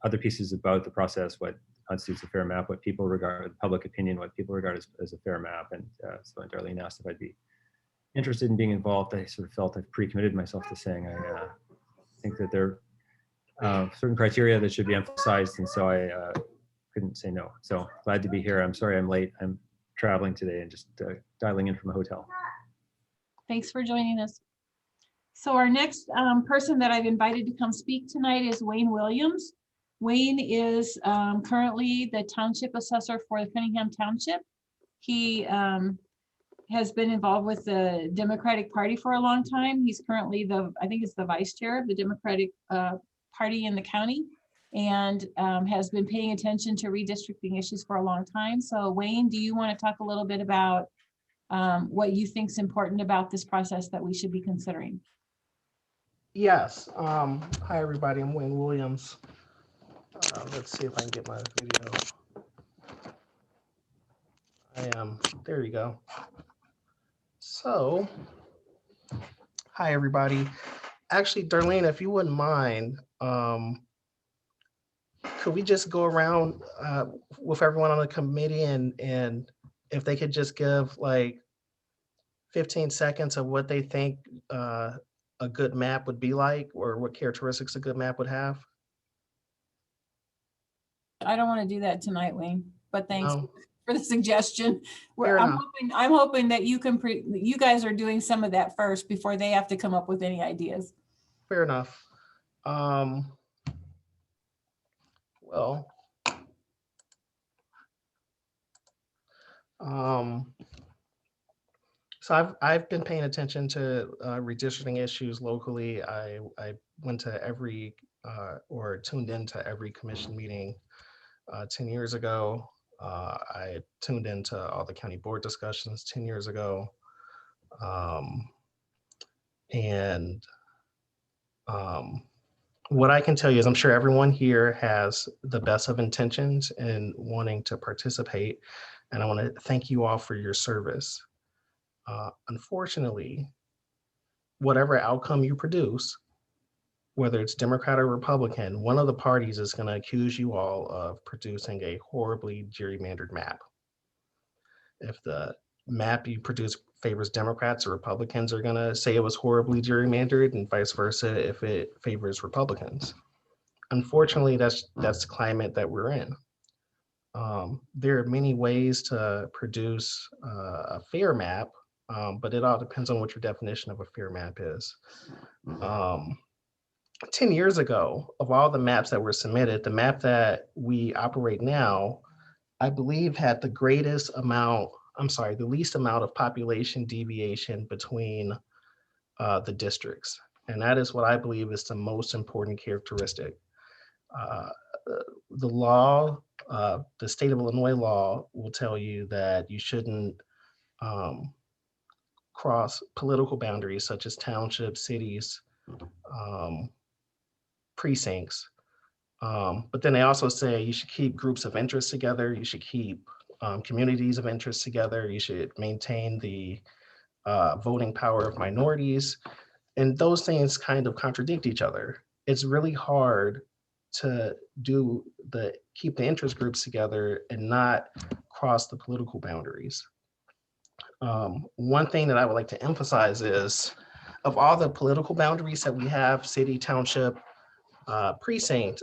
other pieces about the process, what constitutes a fair map, what people regard, public opinion, what people regard as a fair map. And so when Darlene asked if I'd be interested in being involved, I sort of felt I've pre-committed myself to saying I think that there are certain criteria that should be emphasized, and so I couldn't say no. So glad to be here. I'm sorry I'm late. I'm traveling today and just dialing in from a hotel. Thanks for joining us. So our next person that I've invited to come speak tonight is Wayne Williams. Wayne is currently the township assessor for the Cunningham Township. He has been involved with the Democratic Party for a long time. He's currently I think it's the vice chair of the Democratic Party in the county, and has been paying attention to redistricting issues for a long time. So Wayne, do you want to talk a little bit about what you think is important about this process that we should be considering? Yes. Hi, everybody. I'm Wayne Williams. Let's see if I can get my video. There you go. So, hi, everybody. Actually, Darlene, if you wouldn't mind, could we just go around with everyone on the committee and if they could just give like 15 seconds of what they think a good map would be like, or what characteristics a good map would have? I don't want to do that tonight, Wayne, but thanks No. for the suggestion. Fair I'm enough. hoping that you guys are doing some of that first before they have to come up with any ideas. Fair enough. Well, so I've been paying attention to redistricting issues locally. I went to every or tuned into every commission meeting 10 years ago. I tuned into all the county board discussions 10 years ago. What I can tell you is I'm sure everyone here has the best of intentions in wanting to participate, and I want to thank you all for your service. Unfortunately, whatever outcome you produce, whether it's Democrat or Republican, one of the parties is going to accuse you all of producing a horribly gerrymandered map. If the map you produce favors Democrats, or Republicans are going to say it was horribly gerrymandered, and vice versa if it favors Republicans. Unfortunately, that's the climate that we're in. There are many ways to produce a fair map, but it all depends on what your definition of a fair map is. 10 years ago, of all the maps that were submitted, the map that we operate now, I believe had the least amount of population deviation between the districts. And that is what I believe is the most important characteristic. The law, the state of Illinois law will tell you that you shouldn't cross political boundaries such as townships, cities, precincts. But then they also say you should keep groups of interest together. You should keep communities of interest together. You should maintain the voting power of minorities. And those things kind of contradict each other. It's really hard to keep the interest groups together and not cross the political boundaries. One thing that I would like to emphasize is, of all the political boundaries that we have, city, township, precinct,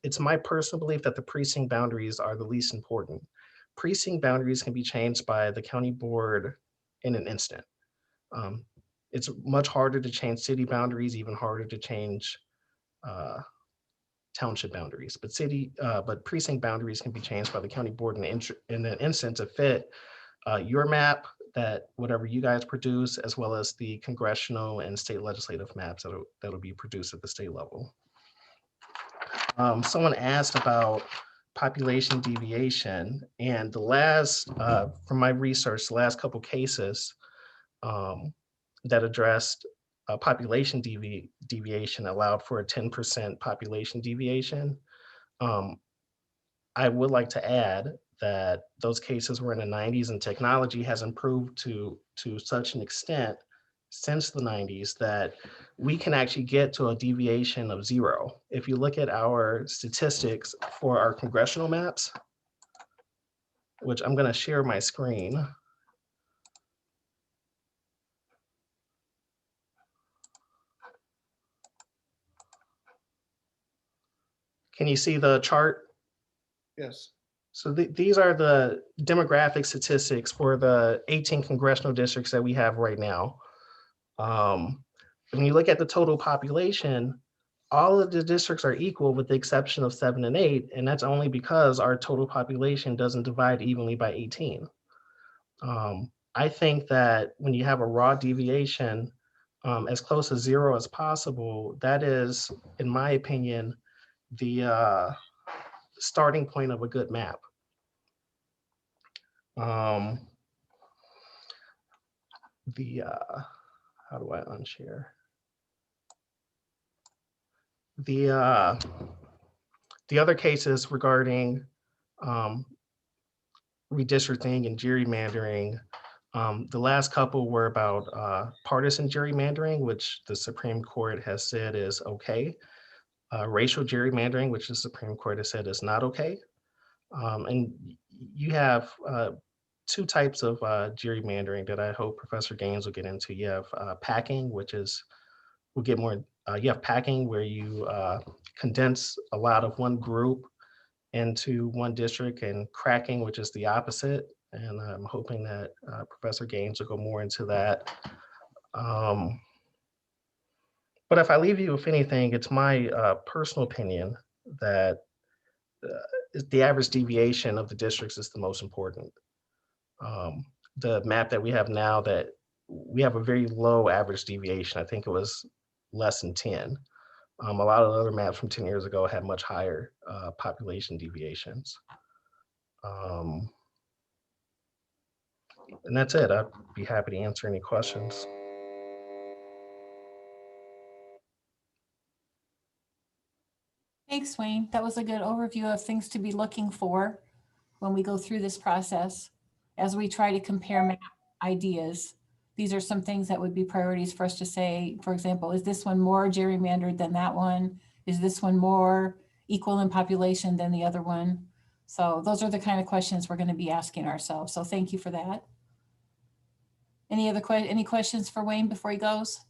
it's my personal belief that the precinct boundaries are the least important. Precinct boundaries can be changed by the county board in an instant. It's much harder to change city boundaries, even harder to change township boundaries, but precinct boundaries can be changed by the county board in an instant to fit your map, that whatever you guys produce, as well as the congressional and state legislative maps that'll be produced at the state level. Someone asked about population deviation, and the last, from my research, the last couple cases that addressed population deviation allowed for a 10% population deviation. I would like to add that those cases were in the 90s, and technology has improved to such an extent since the 90s that we can actually get to a deviation of 0. If you look at our statistics for our congressional maps, which I'm going to share my screen. Can you see the chart? Yes. So these are the demographic statistics for the 18 congressional districts that we have right now. When you look at the total population, all of the districts are equal with the exception of 7 and 8, and that's only because our total population doesn't divide evenly by 18. I think that when you have a raw deviation as close to 0 as possible, that is, in my opinion, the starting point of a good map. How do I unshare? The other cases regarding redistricting and gerrymandering, the last couple were about partisan gerrymandering, which the Supreme Court has said is okay. Racial gerrymandering, which the Supreme Court has said is not okay. And you have 2 types of gerrymandering that I hope Professor Gaines will get into. You have packing, which is, we'll get more, you have packing where you condense a lot of one group into one district, and cracking, which is the opposite. And I'm hoping that Professor Gaines will go more into that. But if I leave you with anything, it's my personal opinion that the average deviation of the districts is the most important. The map that we have now, that we have a very low average deviation. I think it was less than 10. A lot of the other maps from 10 years ago had much higher population deviations. And that's it. I'd be happy to answer any questions. Thanks, Wayne. That was a good overview of things to be looking for when we go through this process. As we try to compare map ideas, these are some things that would be priorities for us to say, for example, is this one more gerrymandered than that one? Is this one more equal in population than the other one? So those are the kind of questions we're going to be asking ourselves. So thank you for that. Any questions for Wayne before he goes?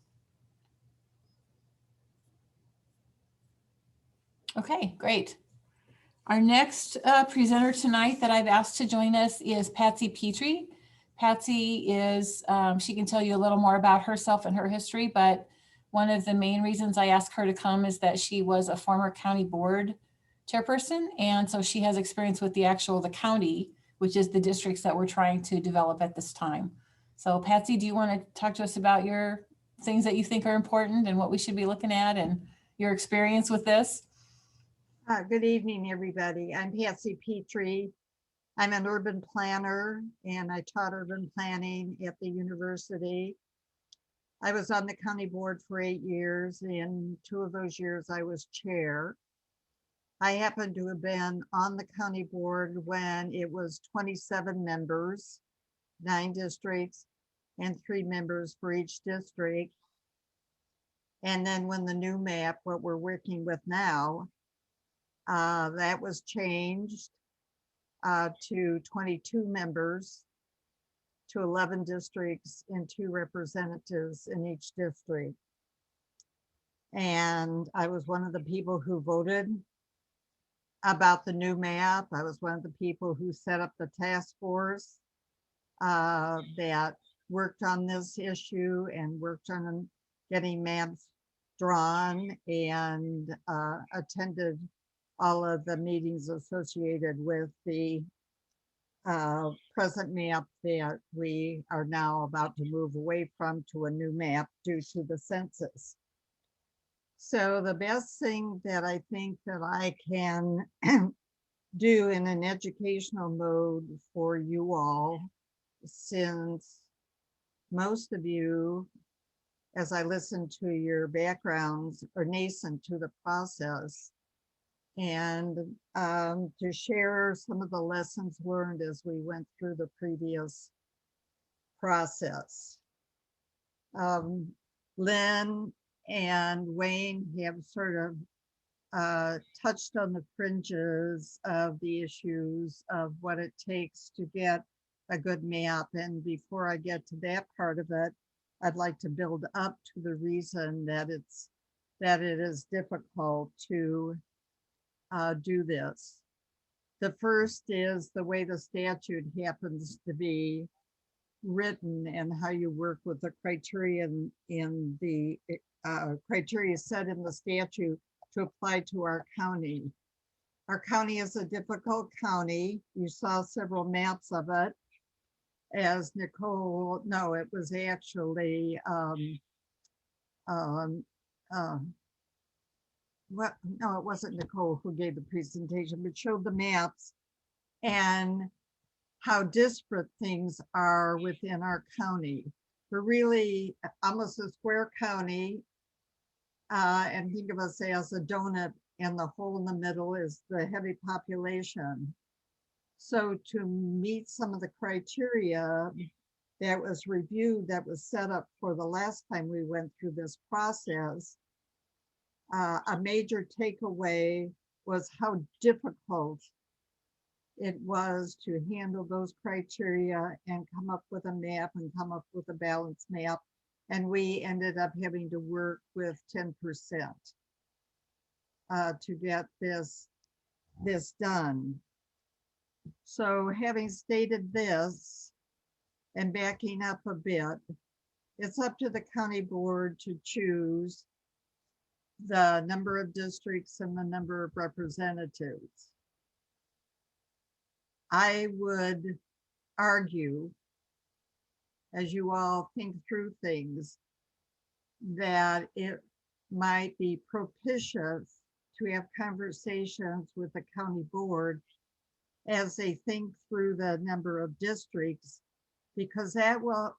Okay, great. Our next presenter tonight that I've asked to join us is Patsy Petry. Patsy is, she can tell you a little more about herself and her history, but one of the main reasons I asked her to come is that she was a former county board chairperson. And so she has experience with the county, which is the districts that we're trying to develop at this time. So Patsy, do you want to talk to us about your things that you think are important and what we should be looking at and your experience with this? Good evening, everybody. I'm Patsy Petry. I'm an urban planner and I taught urban planning at the university. I was on the county board for 8 years. In 2 of those years, I was chair. I happened to have been on the county board when it was 27 members, 9 districts, and 3 members for each district. And then when the new map, what we're working with now, that was changed to 22 members, to 11 districts and 2 representatives in each district. And I was one of the people who voted about the new map. I was one of the people who set up the task force that worked on this issue and worked on getting maps drawn and attended all of the meetings associated with the present map that we are now about to move away from to a new map due to the census. So the best thing that I think that I can do in an educational mode for you all, since most of you, as I listen to your backgrounds, are nascent to the process, and to share some of the lessons learned as we went through the previous process. Lynn and Wayne have sort of touched on the fringes of the issues of what it takes to get a good map. And before I get to that part of it, I'd like to build up to the reason that it is difficult to do this. The first is the way the statute happens to be written and how you work with the criteria in the criteria set in the statute to apply to our county. Our county is a difficult county. You saw several maps of it. As Nicole, no, it was actually, what? No, it wasn't Nicole who gave the presentation, but showed the maps and how disparate things are within our county. We're really almost a square county, and think of us as a donut, and the hole in the middle is the heavy population. So to meet some of the criteria that was reviewed, that was set up for the last time we went through this process, a major takeaway was how difficult it was to handle those criteria and come up with a map and come up with a balanced map. And we ended up having to work with 10% to get this done. So having stated this and backing up a bit, it's up to the county board to choose the number of districts and the number of representatives. I would argue, as you all think through things, that it might be propitious to have conversations with the county board as they think through the number of districts, because that will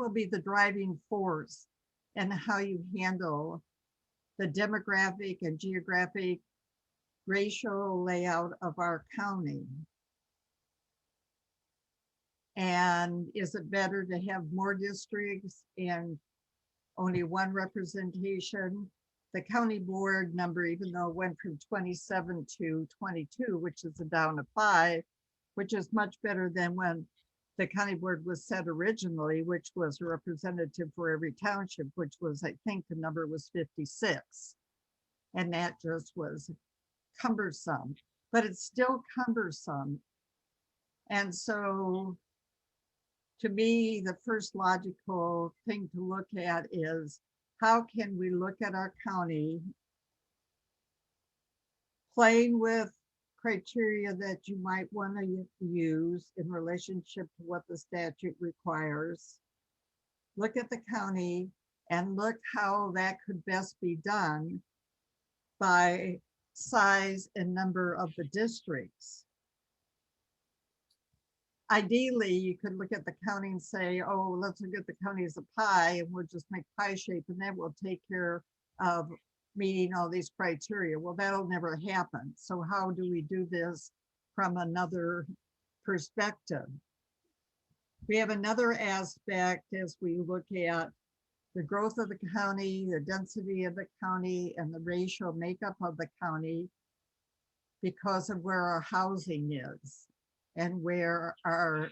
be the driving force in how you handle the demographic and geographic racial layout of our county. And is it better to have more districts and only one representation? The county board number, even though it went from 27 to 22, which is a down of 5, which is much better than when the county board was set originally, which was a representative for every township, which was, I think the number was 56. And that just was cumbersome, but it's still cumbersome. And so to me, the first logical thing to look at is, how can we look at our county playing with criteria that you might want to use in relationship to what the statute requires? Look at the county and look how that could best be done by size and number of the districts. Ideally, you could look at the county and say, oh, let's look at the county as a pie and we'll just make pie shape and that will take care of meeting all these criteria. Well, that'll never happen. So how do we do this from another perspective? We have another aspect as we look at the growth of the county, the density of the county, and the racial makeup of the county because of where our housing is and where our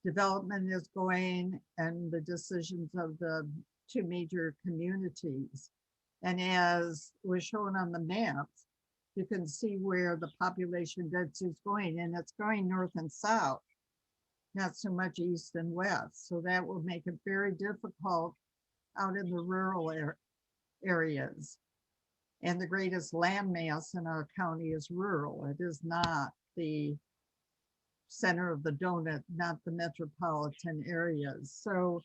development is going and the decisions of the 2 major communities. And as was shown on the maps, you can see where the population density is going, and it's going north and south. not so much east and west. So that will make it very difficult out in the rural areas. And the greatest landmass in our county is rural. It is not the center of the donut, not the metropolitan areas. So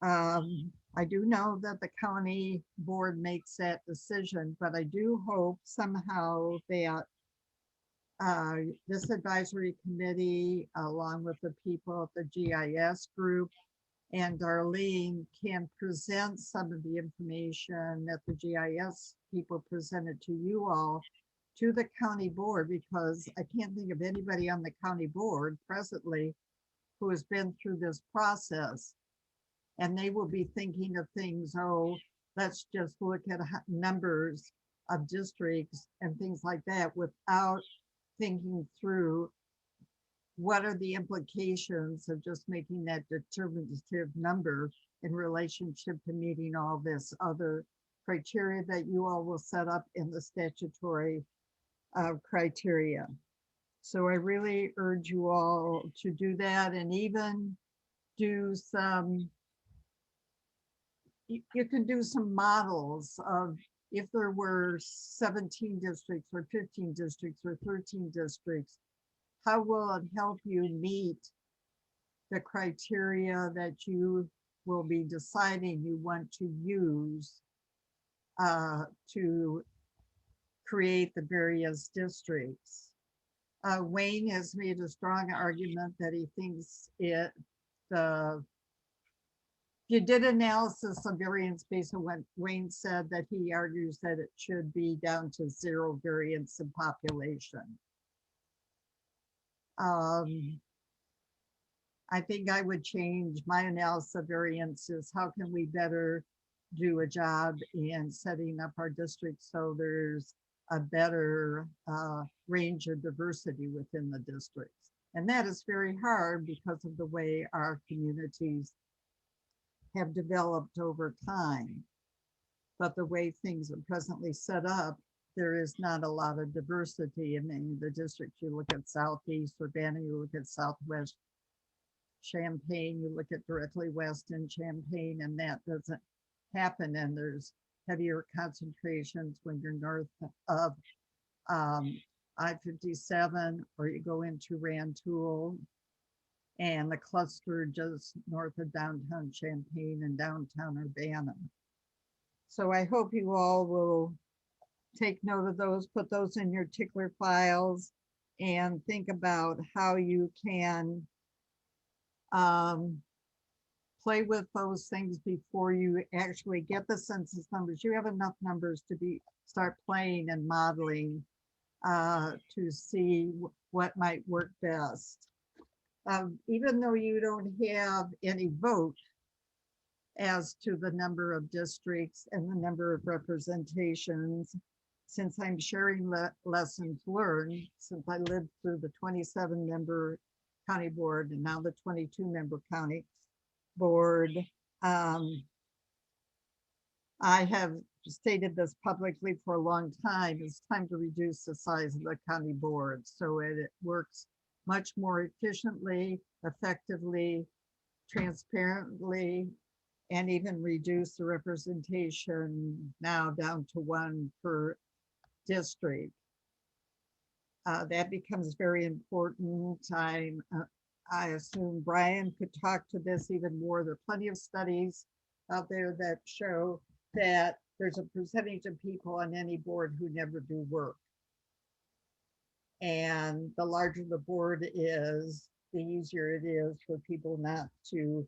I do know that the county board makes that decision, but I do hope somehow that this advisory committee, along with the people at the GIS group and Darlene, can present some of the information that the GIS people presented to you all to the county board, because I can't think of anybody on the county board presently who has been through this process. And they will be thinking of things, oh, let's just look at numbers of districts and things like that without thinking through what are the implications of just making that determinative number in relationship to meeting all this other criteria that you all will set up in the statutory criteria. So I really urge you all to do that, and even do some, you can do some models of if there were 17 districts or 15 districts or 13 districts, how will it help you meet the criteria that you will be deciding you want to use to create the various districts? Wayne has made a strong argument that he thinks if you did analysis of variance based on what Wayne said, that he argues that it should be down to 0 variance in population. I think I would change my analysis of variances. How can we better do a job in setting up our districts so there's a better range of diversity within the districts? And that is very hard because of the way our communities have developed over time. But the way things are presently set up, there is not a lot of diversity in many of the districts. You look at Southeast Urbana, you look at Southwest Champaign, you look at directly west in Champaign, and that doesn't happen. And there's heavier concentrations when you're north of I-57, or you go into Rantoul and the cluster just north of downtown Champaign and downtown Urbana. So I hope you all will take note of those, put those in your tickler files, and think about how you can play with those things before you actually get the census numbers. You have enough numbers to start playing and modeling to see what might work best. Even though you don't have any vote as to the number of districts and the number of representations, since I'm sharing lessons learned, since I lived through the 27-member county board and now the 22-member county board, I have stated this publicly for a long time. It's time to reduce the size of the county board so it works much more efficiently, effectively, transparently, and even reduce the representation now down to 1 per district. That becomes very important. I assume Brian could talk to this even more. There are plenty of studies out there that show that there's a percentage of people on any board who never do work. And the larger the board is, the easier it is for people not to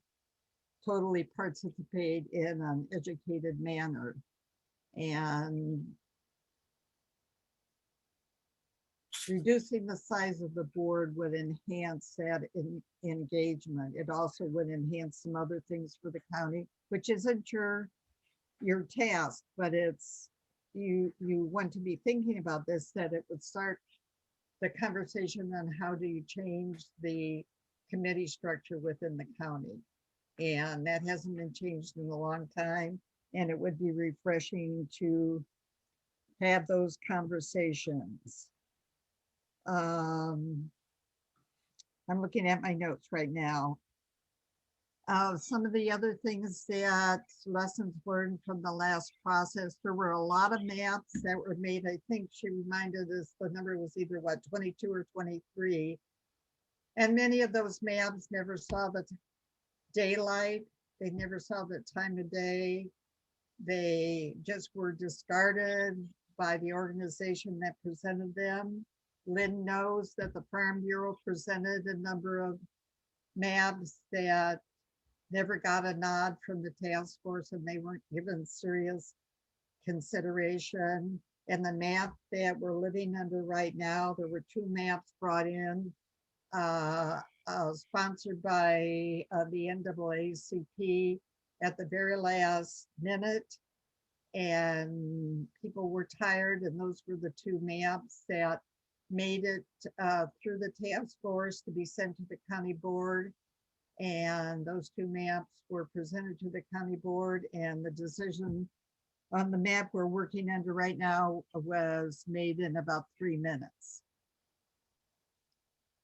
totally participate in an educated manner. And reducing the size of the board would enhance that engagement. It also would enhance some other things for the county, which isn't your task, but it's, you want to be thinking about this, that it would start the conversation on how do you change the committee structure within the county. And that hasn't been changed in a long time. And it would be refreshing to have those conversations. I'm looking at my notes right now. Some of the other things that lessons learned from the last process, there were a lot of maps that were made. I think she reminded us the number was either what, 22 or 23. And many of those maps never saw the daylight. They never saw the time of day. They just were discarded by the organization that presented them. Lynn knows that the Farm Bureau presented a number of maps that never got a nod from the task force, and they weren't given serious consideration. And the map that we're living under right now, there were 2 maps brought in, sponsored by the NAACP at the very last minute. And people were tired, and those were the 2 maps that made it through the task force to be sent to the county board. And those 2 maps were presented to the county board, and the decision on the map we're working under right now was made in about 3 minutes.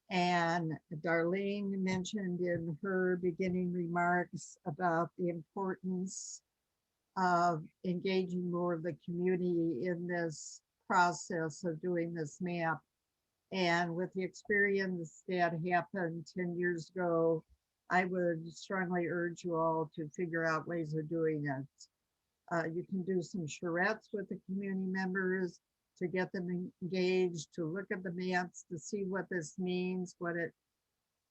And Darlene mentioned in her beginning remarks about the importance of engaging more of the community in this process of doing this map. And with the experience that happened 10 years ago, I would strongly urge you all to figure out ways of doing it. You can do some charrettes with the community members to get them engaged, to look at the maps, to see what this means, what it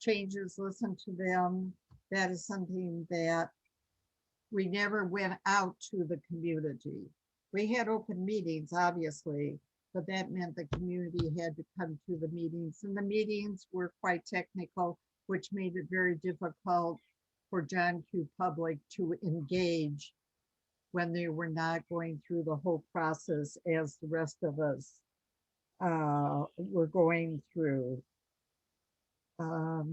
changes, listen to them. That is something that we never went out to the community. We had open meetings, obviously, but that meant the community had to come to the meetings, and the meetings were quite technical, which made it very difficult for John Q. Public to engage when they were not going through the whole process as the rest of us were going through. I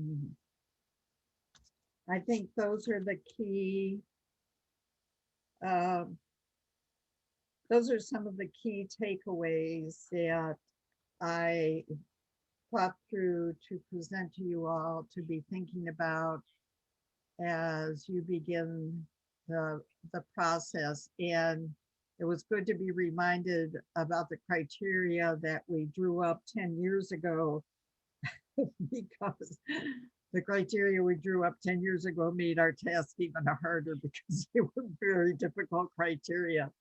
think those are the key. Those are some of the key takeaways that I thought through to present to you all to be thinking about as you begin the process. And it was good to be reminded about the criteria that we drew up 10 years ago because the criteria we drew up 10 years ago made our task even harder because they were very difficult criteria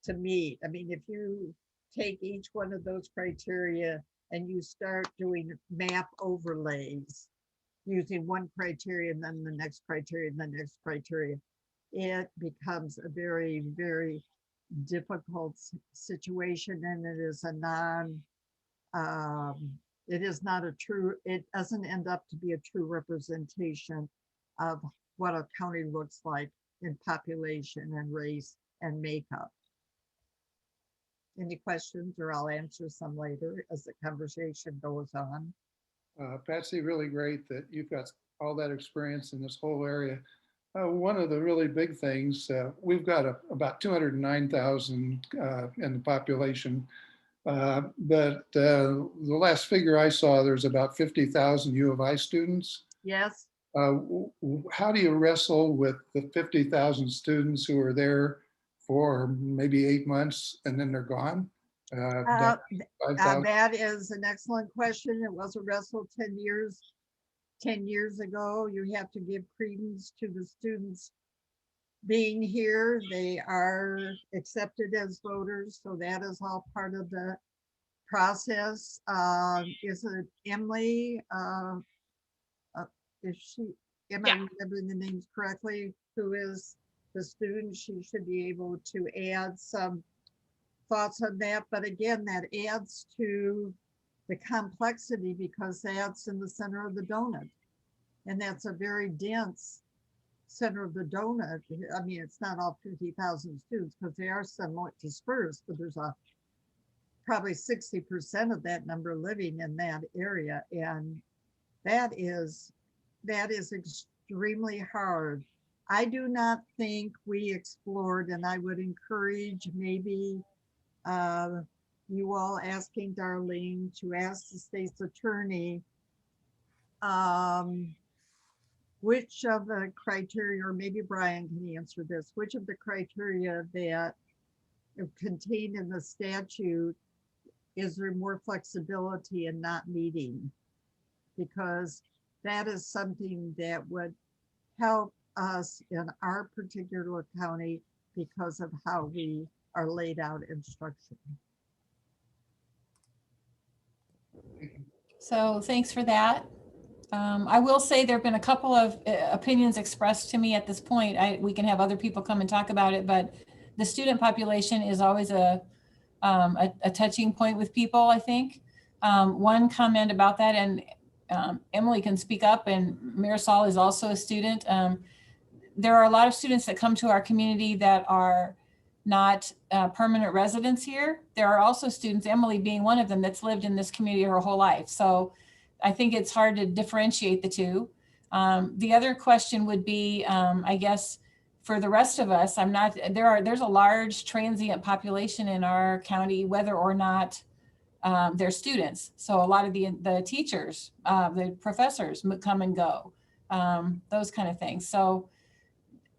to meet. I mean, if you take each one of those criteria and you start doing map overlays using one criteria and then the next criteria and the next criteria, it becomes a very, very difficult situation, and it is a it is not a true, it doesn't end up to be a true representation of what a county looks like in population and race and makeup. Any questions, or I'll answer some later as the conversation goes on. Patsy, really great that you've got all that experience in this whole area. One of the really big things, we've got about 209,000 in the population, but the last figure I saw, there's about 50,000 U of I students. Yes. How do you wrestle with the 50,000 students who are there for maybe 8 months and then they're gone? That is an excellent question. It was a wrestle 10 years ago. You have to give credence to the students being here. They are accepted as voters, so that is all part of the process. Is it Emily? Is she, am I remembering the names correctly? Who is the student? She should be able to add some thoughts on that. But again, that adds to the complexity because that's in the center of the donut. And that's a very dense center of the donut. I mean, it's not all 50,000 students because they are somewhat dispersed, but there's probably 60% of that number living in that area. And that is extremely hard. I do not think we explored, and I would encourage maybe you all asking Darlene to ask the state's attorney which of the criteria, or maybe Brian can answer this, which of the criteria that are contained in the statute is there more flexibility in not meeting? Because that is something that would help us in our particular county because of how we are laid out in structure. So thanks for that. I will say there have been a couple of opinions expressed to me at this point. We can have other people come and talk about it, but the student population is always a touching point with people, I think. One comment about that, and Emily can speak up, and Marisol is also a student. There are a lot of students that come to our community that are not permanent residents here. There are also students, Emily being one of them, that's lived in this community her whole life. So I think it's hard to differentiate the two. The other question would be, I guess, for the rest of us, there's a large transient population in our county, whether or not they're students. So a lot of the teachers, the professors come and go, those kind of things. So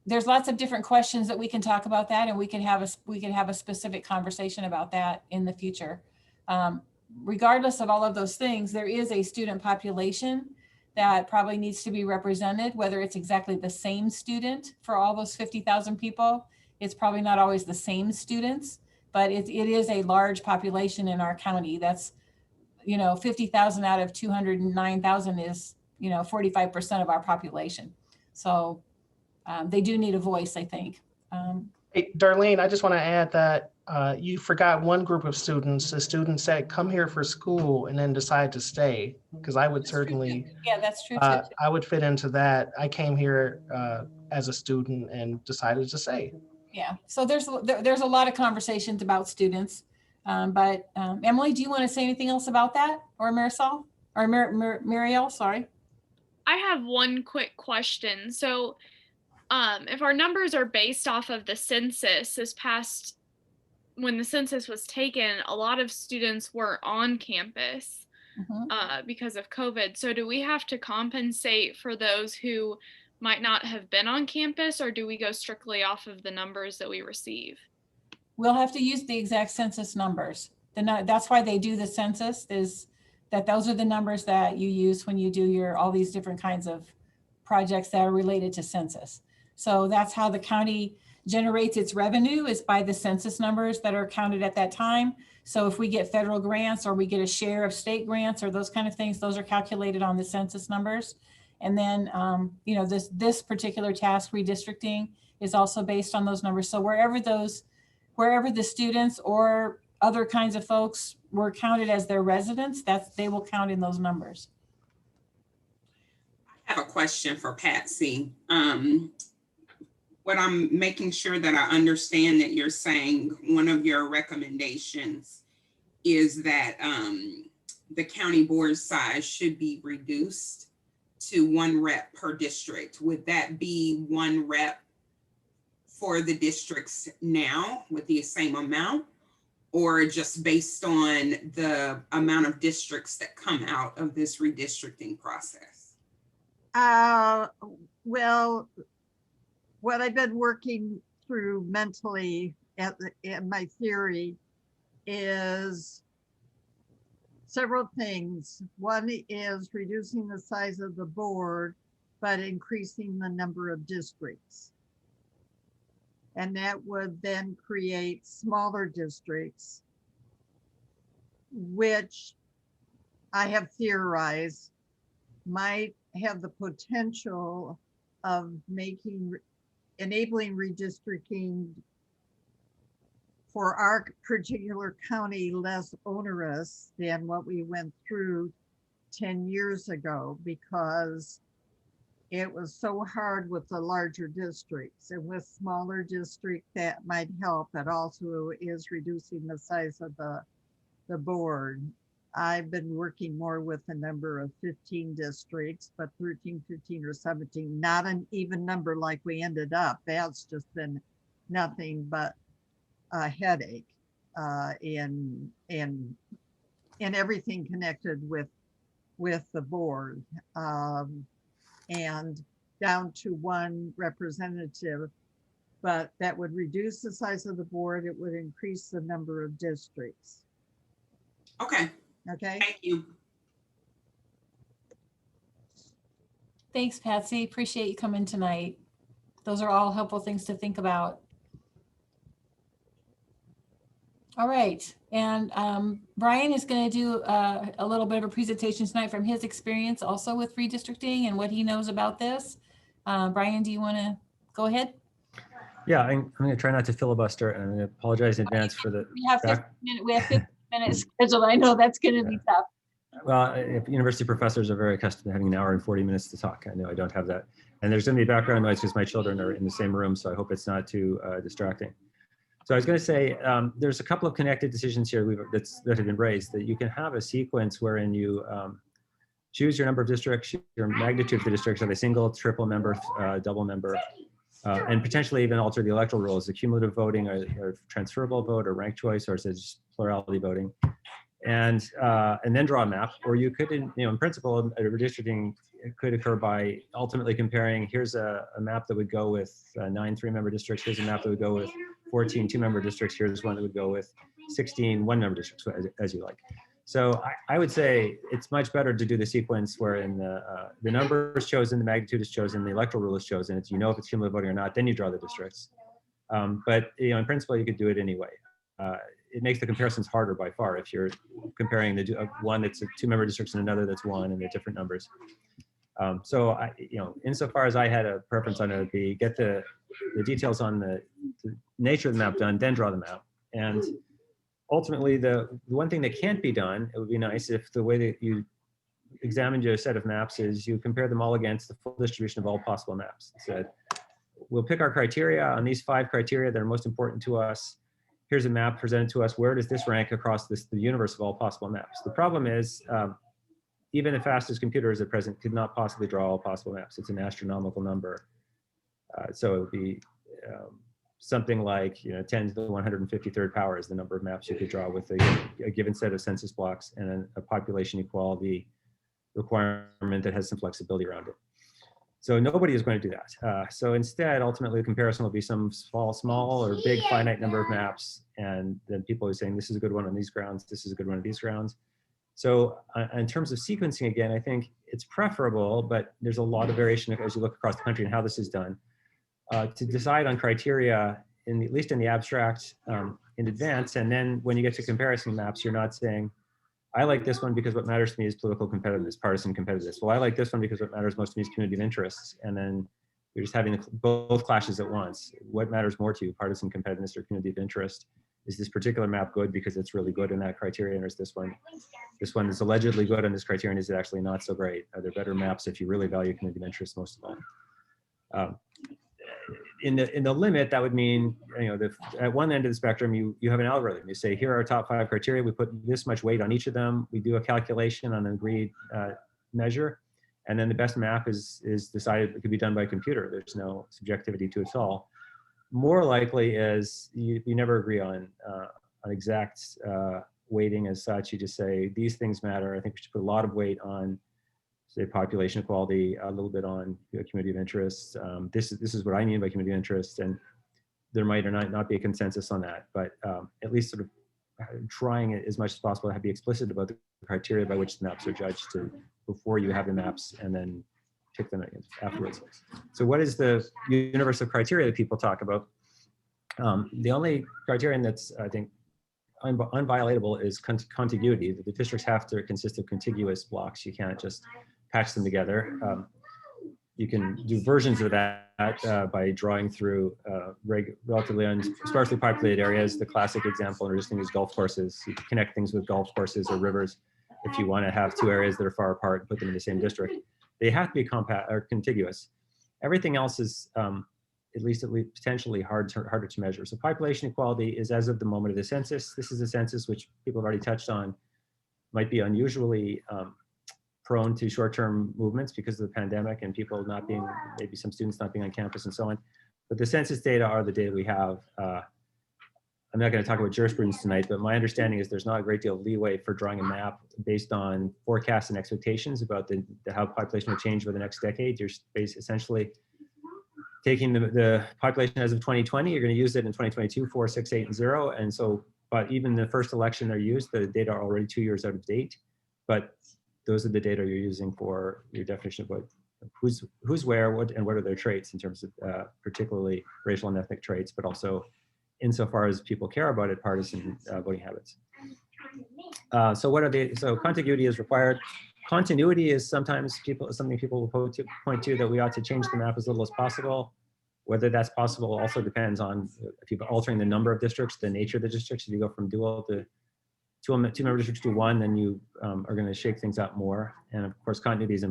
there's lots of different questions that we can talk about that, and we could have a specific conversation about that in the future. Regardless of all of those things, there is a student population that probably needs to be represented, whether it's exactly the same student for all those 50,000 people. It's probably not always the same students, but it is a large population in our county. That's, 50,000 out of 209,000 is, 45% of our population. So they do need a voice, I think. Hey, Darlene, I just want to add that you forgot one group of students, the students that come here for school and then decide to stay, because I would certainly, yeah, that's true too. I would fit into that. I came here as a student and decided to stay. Yeah, so there's a lot of conversations about students, but Emily, do you want to say anything else about that, or Marisol, or Marielle? Sorry. I have one quick question. So, if our numbers are based off of the census when the census was taken, a lot of students were on campus because of COVID. So do we have to compensate for those who might not have been on campus, or do we go strictly off of the numbers that we receive? We'll have to use the exact census numbers. That's why they do the census, is that those are the numbers that you use when you do all these different kinds of projects that are related to census. So that's how the county generates its revenue, is by the census numbers that are counted at that time. So if we get federal grants, or we get a share of state grants, or those kind of things, those are calculated on the census numbers. And then, this particular task, redistricting, is also based on those numbers. So wherever the students or other kinds of folks were counted as their residents, they will count in those numbers. I have a question for Patsy. What I'm making sure that I understand that you're saying, one of your recommendations is that the county board size should be reduced to 1 rep per district. Would that be 1 rep for the districts now with the same amount, or just based on the amount of districts that come out of this redistricting process? Well, what I've been working through mentally in my theory is several things. One is reducing the size of the board, but increasing the number of districts. And that would then create smaller districts, which I have theorized might have the potential of enabling redistricting for our particular county less onerous than what we went through 10 years ago, because it was so hard with the larger districts, and with smaller districts that might help. It also is reducing the size of the board. I've been working more with a number of 15 districts, but 13, 15, or 17, not an even number like we ended up. That's just been nothing but a headache in everything connected with with the board, and down to one representative. But that would reduce the size of the board. It would increase the number of districts. Okay, Okay. thank you. Thanks, Patsy. Appreciate you coming tonight. Those are all helpful things to think about. All right, and Brian is going to do a little bit of a presentation tonight from his experience also with redistricting and what he knows about this. Brian, do you want to go ahead? Yeah, I'm going to try not to filibuster, and I'm going to apologize in advance for the. We have 15 minutes scheduled. I know that's going to be tough. Well, if university professors are very accustomed to having an hour and 40 minutes to talk. I know I don't have that. And there's going to be background noise because my children are in the same room, so I hope it's not too distracting. So I was going to say, there's a couple of connected decisions here that have been raised, that you can have a sequence wherein you choose your number of districts, your magnitude of the districts, are they single, triple member, double member, and potentially even alter the electoral rules, the cumulative voting or transferable vote or rank choice, or is it just plurality voting? And then draw a map, or you could, in principle, a redistricting could occur by ultimately comparing, here's a map that would go with 9 3-member districts, here's a map that would go with 14 2-member districts, here's one that would go with 16 1-member districts, as you like. So I would say it's much better to do the sequence wherein the number is chosen, the magnitude is chosen, the electoral rule is chosen. It's, if it's cumulative voting or not, then you draw the districts. But in principle, you could do it anyway. It makes the comparisons harder by far if you're comparing the one that's a 2-member districts and another that's 1, and they're different numbers. So insofar as I had a preference on it, would be get the details on the nature of the map done, then draw the map. And ultimately, the one thing that can't be done, it would be nice if the way that you examined your set of maps is you compare them all against the full distribution of all possible maps. So we'll pick our criteria on these 5 criteria that are most important to us. Here's a map presented to us. Where does this rank across the universe of all possible maps? The problem is, even the fastest computers at present could not possibly draw all possible maps. It's an astronomical number. So it would be something like 10 to the 153rd power is the number of maps you could draw with a given set of census blocks and a population equality requirement that has some flexibility around it. So nobody is going to do that. So instead, ultimately, the comparison will be some small or big finite number of maps. And then people are saying, this is a good one on these grounds, this is a good one on these grounds. So in terms of sequencing, again, I think it's preferable, but there's a lot of variation as you look across the country and how this is done. To decide on criteria, at least in the abstract, in advance. And then when you get to comparison maps, you're not saying, I like this one because what matters to me is political competitiveness, partisan competitiveness. Well, I like this one because what matters most to me is community of interests. And then you're just having both clashes at once. What matters more to you, partisan competitiveness or community of interest? Is this particular map good because it's really good in that criterion, or is this one is allegedly good on this criterion, is it actually not so great? Are there better maps if you really value community of interest most of all? In the limit, that would mean, at one end of the spectrum, you have an algorithm. You say, here are our top 5 criteria. We put this much weight on each of them. We do a calculation on an agreed measure. And then the best map is decided. It could be done by computer. There's no subjectivity to it at all. More likely is you never agree on exact weighting as such. You just say, these things matter. I think we should put a lot of weight on, say, population equality, a little bit on community of interest. This is what I mean by community of interest, and there might or not be a consensus on that, but at least sort of trying it as much as possible to be explicit about the criteria by which the maps are judged before you have the maps, and then pick them afterwards. So what is the universe of criteria that people talk about? The only criterion that's, I think, unviolatable is contiguity. The districts have to consist of contiguous blocks. You can't just patch them together. You can do versions of that by drawing through relatively sparsely populated areas. The classic example in redistricting is golf courses. You can connect things with golf courses or rivers if you want to have 2 areas that are far apart and put them in the same district. They have to be compact or contiguous. Everything else is at least potentially harder to measure. So population equality is as of the moment of the census. This is a census which people have already touched on, might be unusually prone to short-term movements because of the pandemic and people not being, maybe some students not being on campus and so on. But the census data are the data we have I'm not going to talk about jurisprudence tonight, but my understanding is there's not a great deal of leeway for drawing a map based on forecasts and expectations about how population will change over the next decade. You're essentially taking the population as of 2020, you're going to use it in 2022, 4, 6, 8, and 0. And so, but even the first election they're used, the data are already 2 years out of date. But those are the data you're using for your definition of what, who's where, what are their traits in terms of particularly racial and ethnic traits, but also insofar as people care about it, partisan voting habits. So what are they? So contiguity is required. Continuity is sometimes something people will point to that we ought to change the map as little as possible. Whether that's possible also depends on if you're altering the number of districts, the nature of the districts. If you go from dual to two-member districts to one, then you are going to shake things up more. And of course, continuity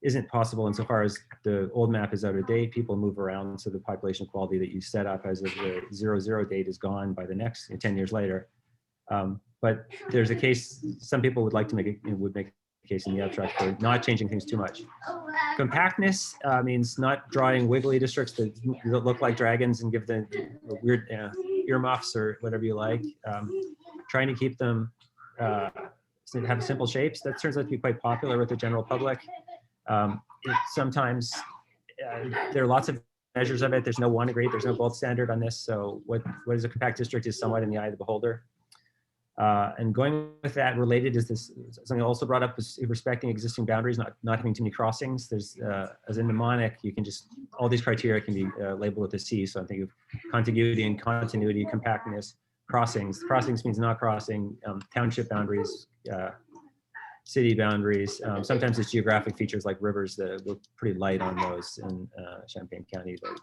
isn't possible insofar as the old map is out of date. People move around, so the population quality that you set up as of the 00 date is gone by the next 10 years later. But there's a case, some people would like to make a case in the abstract for not changing things too much. Compactness means not drawing wiggly districts that look like dragons and give them weird earmuffs or whatever you like. Trying to keep them have simple shapes. That turns out to be quite popular with the general public. Sometimes there are lots of measures of it. There's no one agreed. There's no gold standard on this. So what is a compact district is somewhat in the eye of the beholder. And going with that, related is this something also brought up is respecting existing boundaries, not having too many crossings. There's as a mnemonic, you can just all these criteria can be labeled with a C. So I'm thinking of contiguity and continuity, compactness, crossings. Crossings means not crossing township boundaries. City boundaries. Sometimes it's geographic features like rivers that we're pretty light on those in Champaign County. But,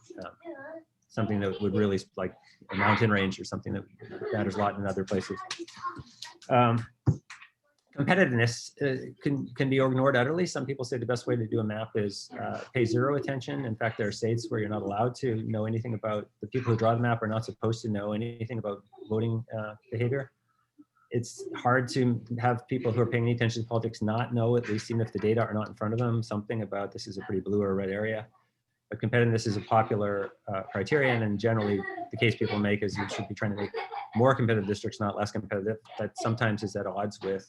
something that would really like a mountain range or something that matters a lot in other places. Competitiveness can be ignored utterly. Some people say the best way to do a map is pay zero attention. In fact, there are states where you're not allowed to know anything about the people who draw the map are not supposed to know anything about voting behavior. It's hard to have people who are paying any attention to politics not know, at least even if the data are not in front of them, something about this is a pretty blue or red area. But competitiveness is a popular criterion, and generally the case people make is you should be trying to make more competitive districts, not less competitive. That sometimes is at odds with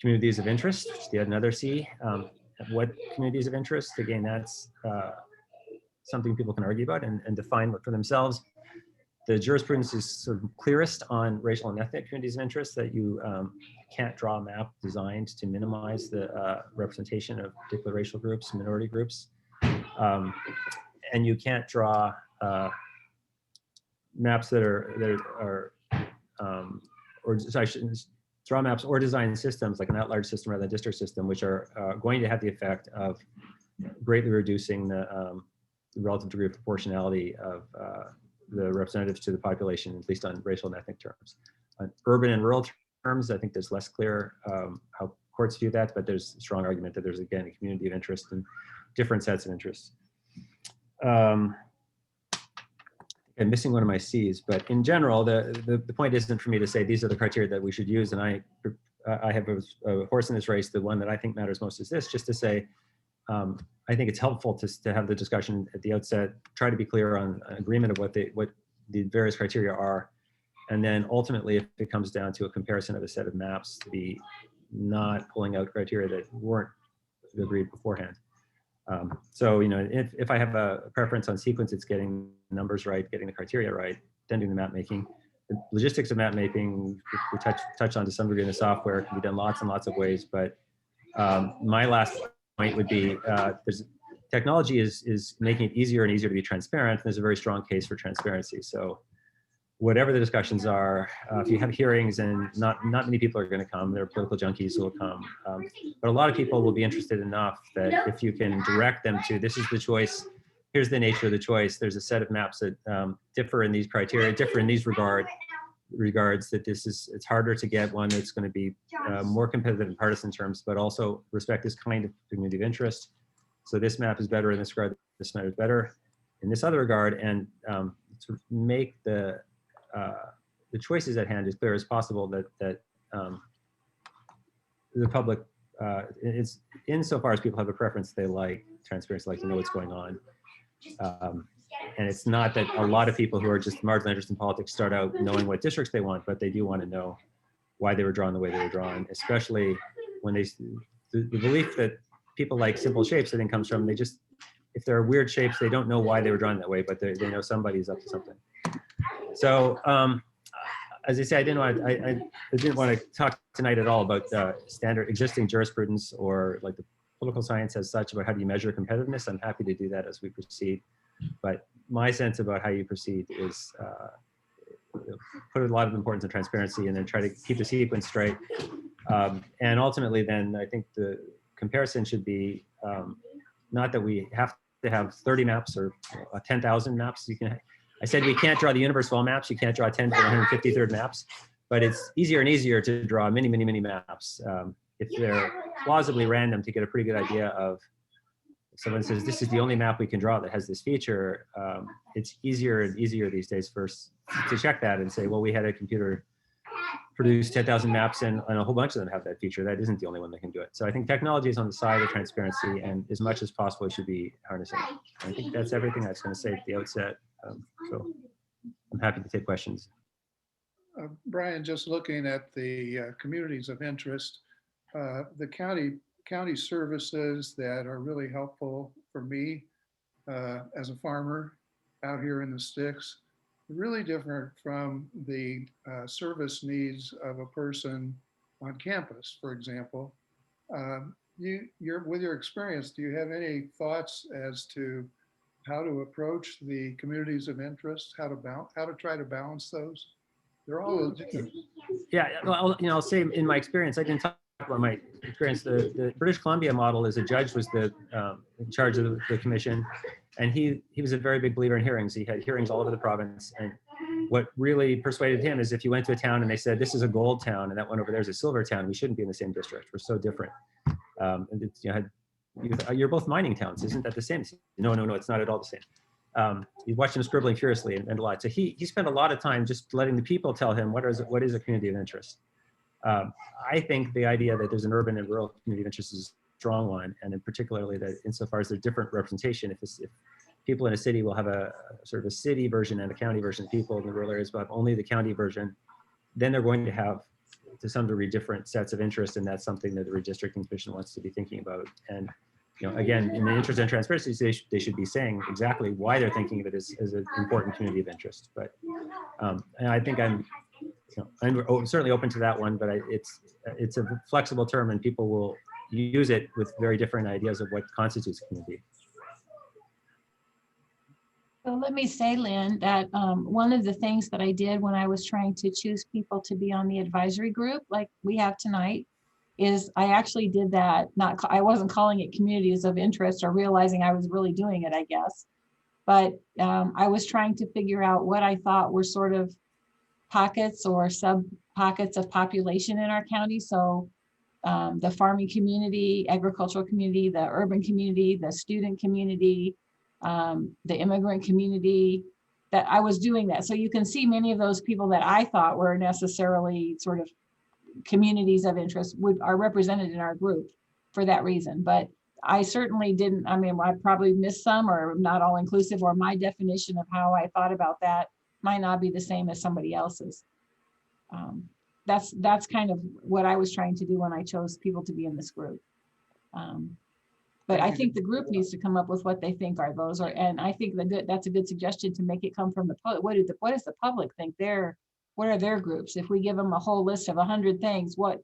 communities of interest, which is the another C. What communities of interest? Again, that's something people can argue about and define for themselves. The jurisprudence is sort of clearest on racial and ethnic communities of interest, that you can't draw a map designed to minimize the representation of particular racial groups, minority groups. And you can't draw maps that are or sorry, draw maps or design systems like an at-large system rather than a district system, which are going to have the effect of greatly reducing the relative degree of proportionality of the representatives to the population, at least on racial and ethnic terms. On urban and rural terms, I think there's less clear how courts view that, but there's a strong argument that there's, again, a community of interest and different sets of interests. I'm missing one of my C's, but in general, the point isn't for me to say these are the criteria that we should use, and I have a horse in this race. The one that I think matters most is this, just to say, I think it's helpful to have the discussion at the outset, try to be clear on agreement of what the various criteria are, and then ultimately, if it comes down to a comparison of a set of maps, to be not pulling out criteria that weren't agreed beforehand. So, you know, if I have a preference on sequence, it's getting numbers right, getting the criteria right, then doing the map making. The logistics of map making, we touch on to some degree in the software, it can be done lots and lots of ways, but my last point would be technology is making it easier and easier to be transparent. There's a very strong case for transparency. So whatever the discussions are, if you have hearings and not many people are going to come, there are political junkies who will come, but a lot of people will be interested enough that if you can direct them to, this is the choice, here's the nature of the choice, there's a set of maps that differ in these criteria, differ in these regards, that it's harder to get one that's going to be more competitive in partisan terms, but also respect this kind of community of interest. So this map is better in this regard, this map is better in this other regard, and sort of make the choices at hand as clear as possible, that the public, insofar as people have a preference, they like transparency, like to know what's going on. And it's not that a lot of people who are just marginally interested in politics start out knowing what districts they want, but they do want to know why they were drawn the way they were drawn, especially when the belief that people like simple shapes, I think, comes from if there are weird shapes, they don't know why they were drawn that way, but they know somebody's up to something. So as I say, I didn't want to talk tonight at all about standard existing jurisprudence or like the political science as such about how do you measure competitiveness. I'm happy to do that as we proceed. But my sense about how you proceed is put a lot of importance in transparency and then try to keep the sequence straight. And ultimately then I think the comparison should be not that we have to have 30 maps or 10,000 maps. I said we can't draw the universe of all maps. You can't draw 10 to 153rd maps, but it's easier and easier to draw many, many, many maps if they're plausibly random to get a pretty good idea of. If someone says this is the only map we can draw that has this feature, it's easier and easier these days first to check that and say, well, we had a computer produce 10,000 maps and a whole bunch of them have that feature. That isn't the only one that can do it. So I think technology is on the side of transparency, and as much as possible, it should be harnessing. I think that's everything I was going to say at the outset. So I'm happy to take questions. Brian, just looking at the communities of interest, the county services that are really helpful for me as a farmer out here in the sticks, really different from the service needs of a person on campus, for example. With your experience, do you have any thoughts as to how to approach the communities of interest, how to try to balance those? They're all different. Yeah, well, I'll say in my experience, I didn't talk about my experience. The British Columbia model is a judge was in charge of the commission, and he was a very big believer in hearings. He had hearings all over the province, and what really persuaded him is if you went to a town and they said this is a gold town and that one over there is a silver town, we shouldn't be in the same district. We're so different. And it's, you're both mining towns, isn't that the same? No, it's not at all the same. You watched him scribbling furiously and a lot. So he spent a lot of time just letting the people tell him what is a community of interest. I think the idea that there's an urban and rural community of interest is a strong one, and in particularly that insofar as there's different representation, if people in a city will have a sort of a city version and a county version, people in the rural areas will have only the county version, then they're going to have to some degree different sets of interest, and that's something that the Redistricting Commission wants to be thinking about. And again, in the interest and transparency, they should be saying exactly why they're thinking of it as an important community of interest. But and I think I'm certainly open to that one, but it's a flexible term, and people will use it with very different ideas of what constitutes a community. So let me say, Lynn, that one of the things that I did when I was trying to choose people to be on the advisory group, like we have tonight, is I actually did that. I wasn't calling it communities of interest or realizing I was really doing it, I guess. But I was trying to figure out what I thought were sort of pockets or sub pockets of population in our county. So the farming community, agricultural community, the urban community, the student community, the immigrant community, that I was doing that. So you can see many of those people that I thought were necessarily sort of communities of interest are represented in our group for that reason. But I certainly didn't, I probably missed some or not all inclusive, or my definition of how I thought about that might not be the same as somebody else's. That's kind of what I was trying to do when I chose people to be in this group. But I think the group needs to come up with what they think are those, and I think that's a good suggestion to make it come from the public. What does the public think? What are their groups? If we give them a whole list of 100 things, what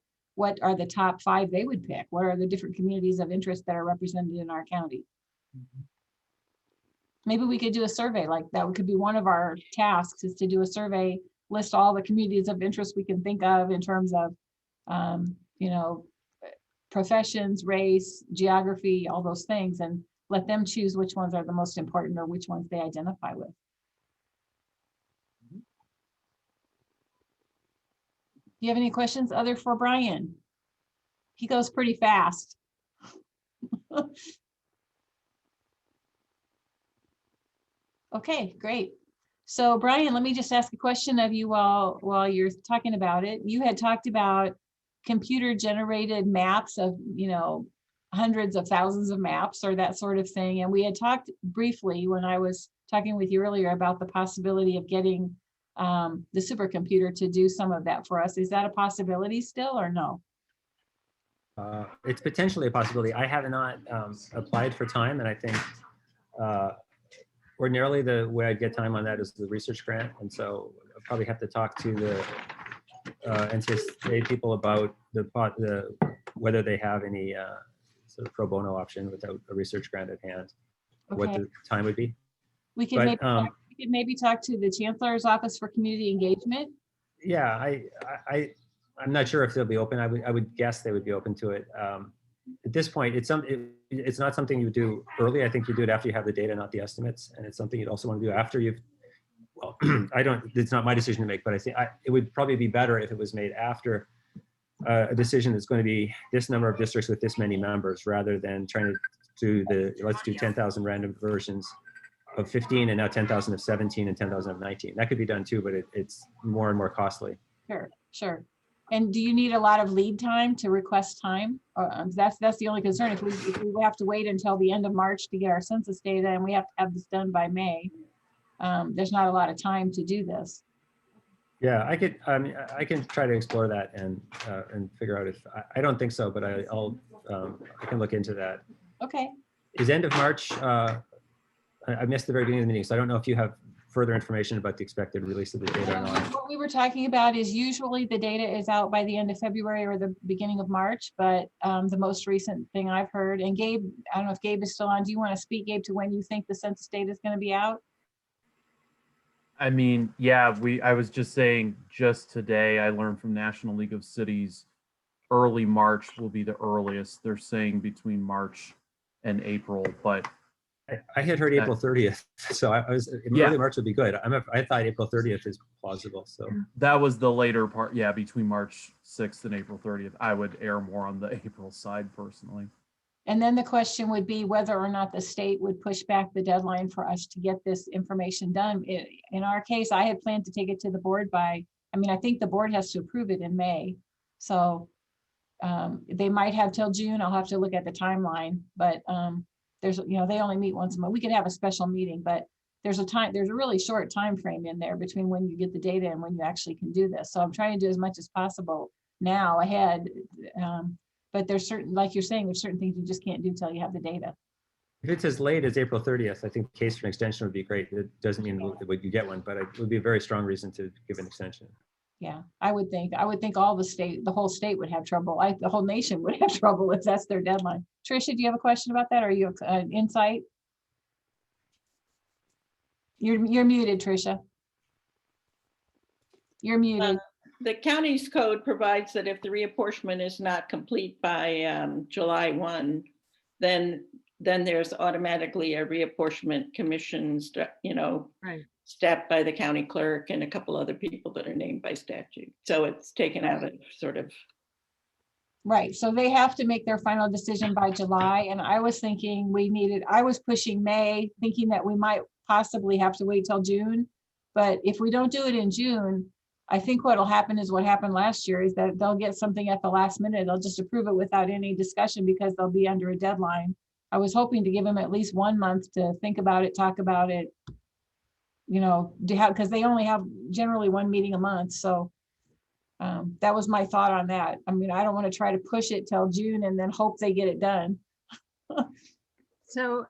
are the top 5 they would pick? What are the different communities of interest that are represented in our county? Maybe we could do a survey like that. Could be one of our tasks, is to do a survey, list all the communities of interest we can think of in terms of, professions, race, geography, all those things, and let them choose which ones are the most important or which ones they identify with. Do you have any questions other for Brian? He goes pretty fast. Okay, great. So Brian, let me just ask a question of you while you're talking about it. You had talked about computer generated maps of, hundreds of thousands of maps or that sort of thing. And we had talked briefly when I was talking with you earlier about the possibility of getting the supercomputer to do some of that for us. Is that a possibility still or no? It's potentially a possibility. I have not applied for time, and I think ordinarily the way I get time on that is the research grant, and so I'll probably have to talk to the NCSA people about whether they have any sort of pro bono option without a research grant at hand, what Okay. the time would be. We could, maybe talk to the Chancellor's Office for Community Engagement. Yeah, I'm not sure if they'll be open. I would guess they would be open to it. At this point, it's not something you do early. I think you do it after you have the data, not the estimates, and it's something you'd also want to do after you've. Well, it's not my decision to make, but I think it would probably be better if it was made after a decision that's going to be this number of districts with this many members, rather than trying to do let's do 10,000 random versions of 15 and now 10,000 of 17 and 10,000 of 19. That could be done too, but it's more and more costly. Sure. And do you need a lot of lead time to request time? That's the only concern. If we have to wait until the end of March to get our census data and we have to have this done by May, there's not a lot of time to do this. Yeah, I can try to explore that and figure out if I don't think so, but I can look into that. Okay. Is end of March? I missed the very beginning of the meeting, so I don't know if you have further information about the expected release of the data or not. What we were talking about is usually the data is out by the end of February or the beginning of March, but the most recent thing I've heard, and Gabe, I don't know if Gabe is still on. Do you want to speak, Gabe, to when you think the census data is going to be out? I mean, yeah, I was just saying just today, I learned from National League of Cities, early March will be the earliest. They're saying between March and April, but I had heard April 30th, so early March would be good. I thought April 30th is plausible. So that was the later part. Yeah, between March 6th and April 30th, I would err more on the April side personally. And then the question would be whether or not the state would push back the deadline for us to get this information done. In our case, I had planned to take it to the board I think the board has to approve it in May. So they might have till June. I'll have to look at the timeline, but there's, they only meet once a month. We could have a special meeting, but there's a really short time frame in there between when you get the data and when you actually can do this. So I'm trying to do as much as possible now ahead. But there's certain, like you're saying, there's certain things you just can't do till you have the data. If it's as late as April 30th, I think the case for an extension would be great. It doesn't mean that you get one, but it would be a very strong reason to give an extension. Yeah, I would think all the whole state would have trouble. The whole nation would have trouble if that's their deadline. Tricia, do you have a question about that? Or you have insight? You're muted, Tricia. You're muted. The county's code provides that if the reapportionment is not complete by July 1, then there's automatically a reapportionment commission, step by the county clerk and a couple other people that are named by statute. So it's taken out of sort of. Right, so they have to make their final decision by July. And I was thinking I was pushing May, thinking that we might possibly have to wait till June. But if we don't do it in June, I think what'll happen is what happened last year is that they'll get something at the last minute. They'll just approve it without any discussion because they'll be under a deadline. I was hoping to give them at least 1 month to think about it, talk about it, because they only have generally one meeting a month. So that was my thought on that. I mean, I don't want to try to push it till June and then hope they get it done. So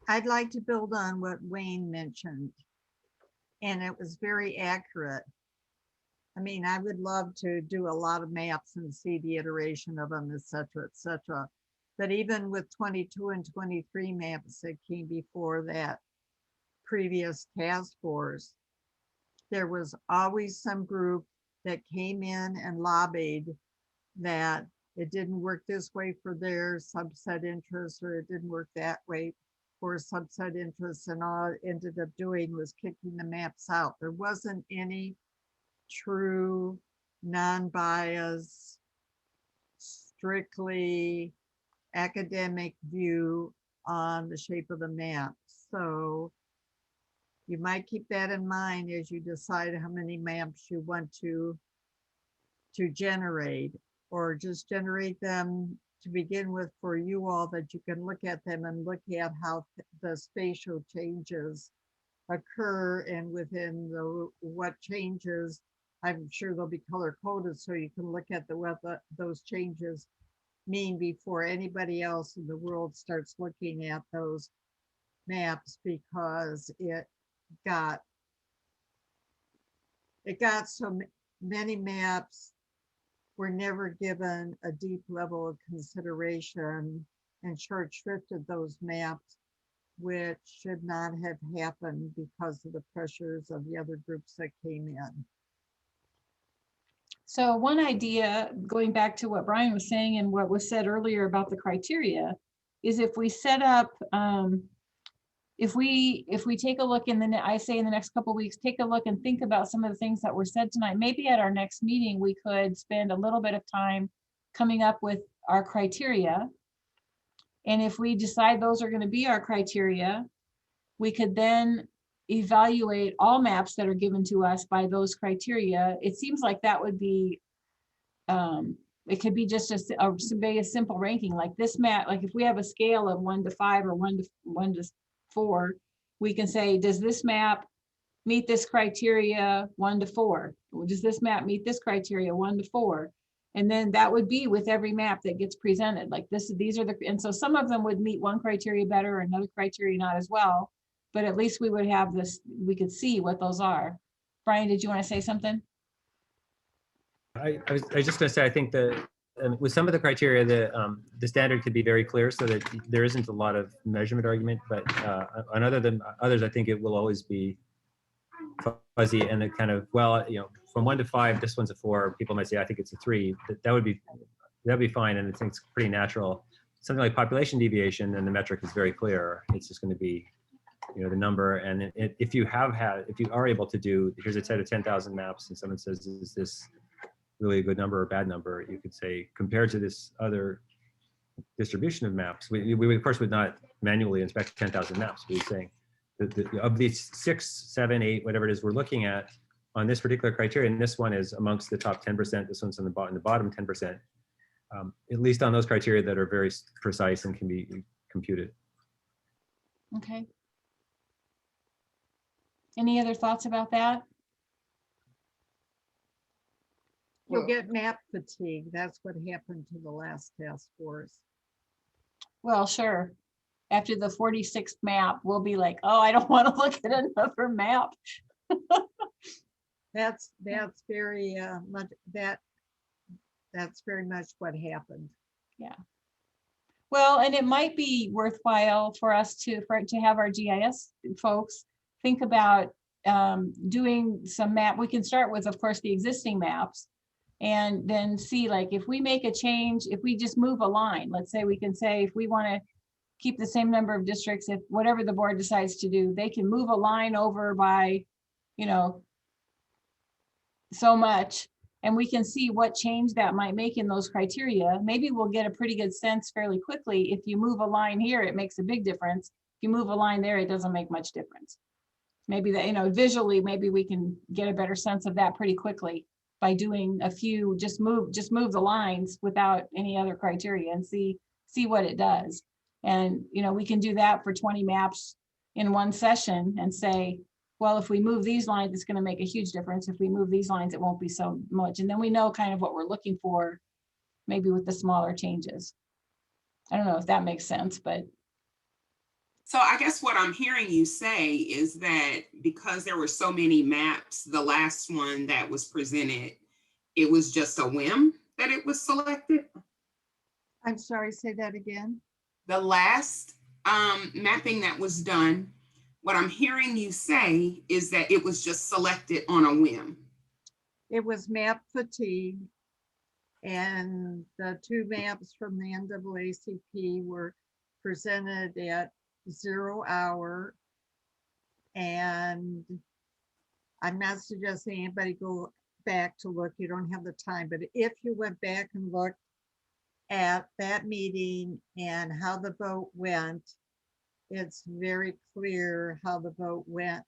I'd like to build on what Wayne mentioned. And it was very accurate. I mean, I would love to do a lot of maps and see the iteration of them, et cetera, et cetera. But even with 22 and 23 maps that came before that previous task force, there was always some group that came in and lobbied that it didn't work this way for their subset interests, or it didn't work that way for subset interests, and all it ended up doing was kicking the maps out. There wasn't any true non-biased, strictly academic view on the shape of the map. So you might keep that in mind as you decide how many maps you want to generate, or just generate them to begin with for you all, that you can look at them and look at how the spatial changes occur, and within what changes, I'm sure they'll be color coded so you can look at what those changes mean before anybody else in the world starts looking at those maps, because it got so many maps were never given a deep level of consideration, and short shrifted those maps, which should not have happened because of the pressures of the other groups that came in. So one idea, going back to what Brian was saying and what was said earlier about the criteria, is if we set up, if we take a look in the, I say in the next couple of weeks, take a look and think about some of the things that were said tonight. Maybe at our next meeting, we could spend a little bit of time coming up with our criteria. And if we decide those are going to be our criteria, we could then evaluate all maps that are given to us by those criteria. It seems like that would be, it could be just a simple ranking, like this map, like if we have a scale of 1 to 5 or 1 to 4, we can say, does this map meet this criteria 1 to 4? Does this map meet this criteria 1 to 4? And then that would be with every map that gets presented, like this, these are the, and so some of them would meet one criteria better, or another criteria not as well, but at least we would have this, we could see what those are. Brian, did you want to say something? I was just going to say, I think that with some of the criteria, the standard could be very clear so that there isn't a lot of measurement argument, but on others, I think it will always be fuzzy and it kind of, well, you know, from 1 to 5, this one's a 4. People might say, I think it's a 3. That'd be fine, and I think it's pretty natural. Something like population deviation, and the metric is very clear. It's just going to be, you know, the number. And if you are able to do, here's a set of 10,000 maps, and someone says, is this really a good number or bad number? You could say, compared to this other distribution of maps, we of course would not manually inspect 10,000 maps. We'd say, of these 6, 7, 8, whatever it is we're looking at on this particular criteria, and this one is amongst the top 10%, this one's on the bottom 10%, at least on those criteria that are very precise and can be computed. Okay. Any other thoughts about that? You'll get map fatigue. That's what happened to the last task force. Well, sure. After the 46th map, we'll be like, oh, I don't want to look at another map. That's very much that's very much what happened. Yeah. Well, and it might be worthwhile for us to have our GIS folks think about doing some map. We can start with, of course, the existing maps, and then see, like, if we make a change, if we just move a line, let's say we can say, if we want to keep the same number of districts, if whatever the board decides to do, they can move a line over by, you know, so much, and we can see what change that might make in those criteria. Maybe we'll get a pretty good sense fairly quickly. If you move a line here, it makes a big difference. If you move a line there, it doesn't make much difference. Maybe that, you know, visually, maybe we can get a better sense of that pretty quickly by doing a few, just move the lines without any other criteria and see what it does. And, you know, we can do that for 20 maps in one session and say, well, if we move these lines, it's going to make a huge difference. If we move these lines, it won't be so much. And then we know kind of what we're looking for, maybe with the smaller changes. I don't know if that makes sense, but. So I guess what I'm hearing you say is that because there were so many maps, the last one that was presented, it was just a whim that it was selected? I'm sorry, say that again. The last mapping that was done, what I'm hearing you say is that it was just selected on a whim. It was map fatigue, and the 2 maps from the NAACP were presented at 0 hour, and I'm not suggesting anybody go back to look. You don't have the time, but if you went back and looked at that meeting and how the vote went, it's very clear how the vote went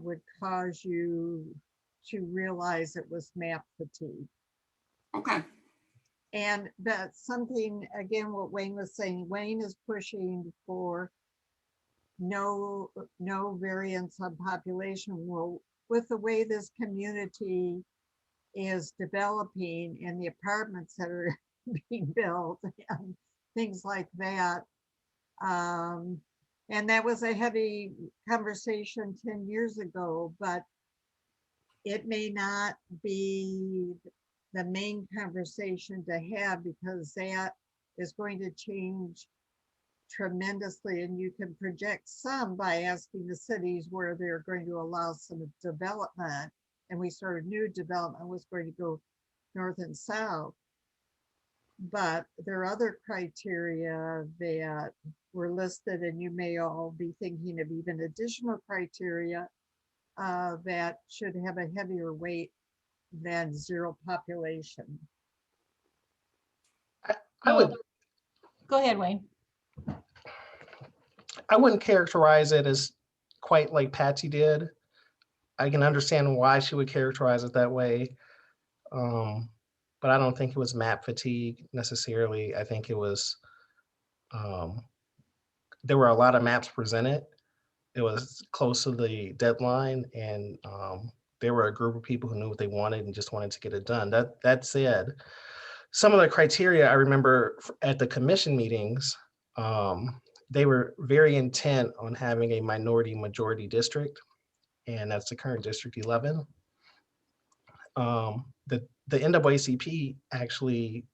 would cause you to realize it was map fatigue. Okay. And that's something, again, what Wayne was saying, Wayne is pushing for no variance on population. Well, with the way this community is developing and the apartments that are being built and things like that. And that was a heavy conversation 10 years ago, but it may not be the main conversation to have, because that is going to change tremendously. And you can project some by asking the cities where they're going to allow some development. And we sort of knew development was going to go north and south. But there are other criteria that were listed, and you may all be thinking of even additional criteria that should have a heavier weight than zero population. I would Go ahead, Wayne. I wouldn't characterize it as quite like Patsy did. I can understand why she would characterize it that way. But I don't think it was map fatigue necessarily. I think it was, there were a lot of maps presented. It was close to the deadline, and there were a group of people who knew what they wanted and just wanted to get it done. That said, some of the criteria I remember at the commission meetings, they were very intent on having a minority majority district, and that's the current District 11. The NAACP actually,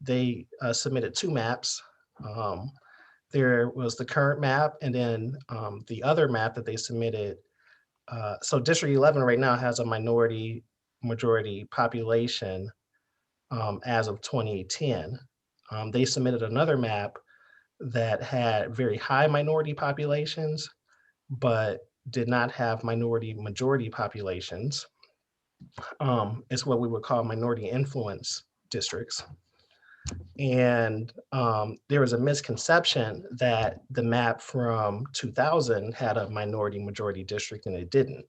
they submitted two maps. There was the current map, and then the other map that they submitted. So District 11 right now has a minority majority population as of 2010. They submitted another map that had very high minority populations, but did not have minority majority populations. It's what we would call minority influence districts. And there was a misconception that the map from 2000 had a minority majority district, and it didn't.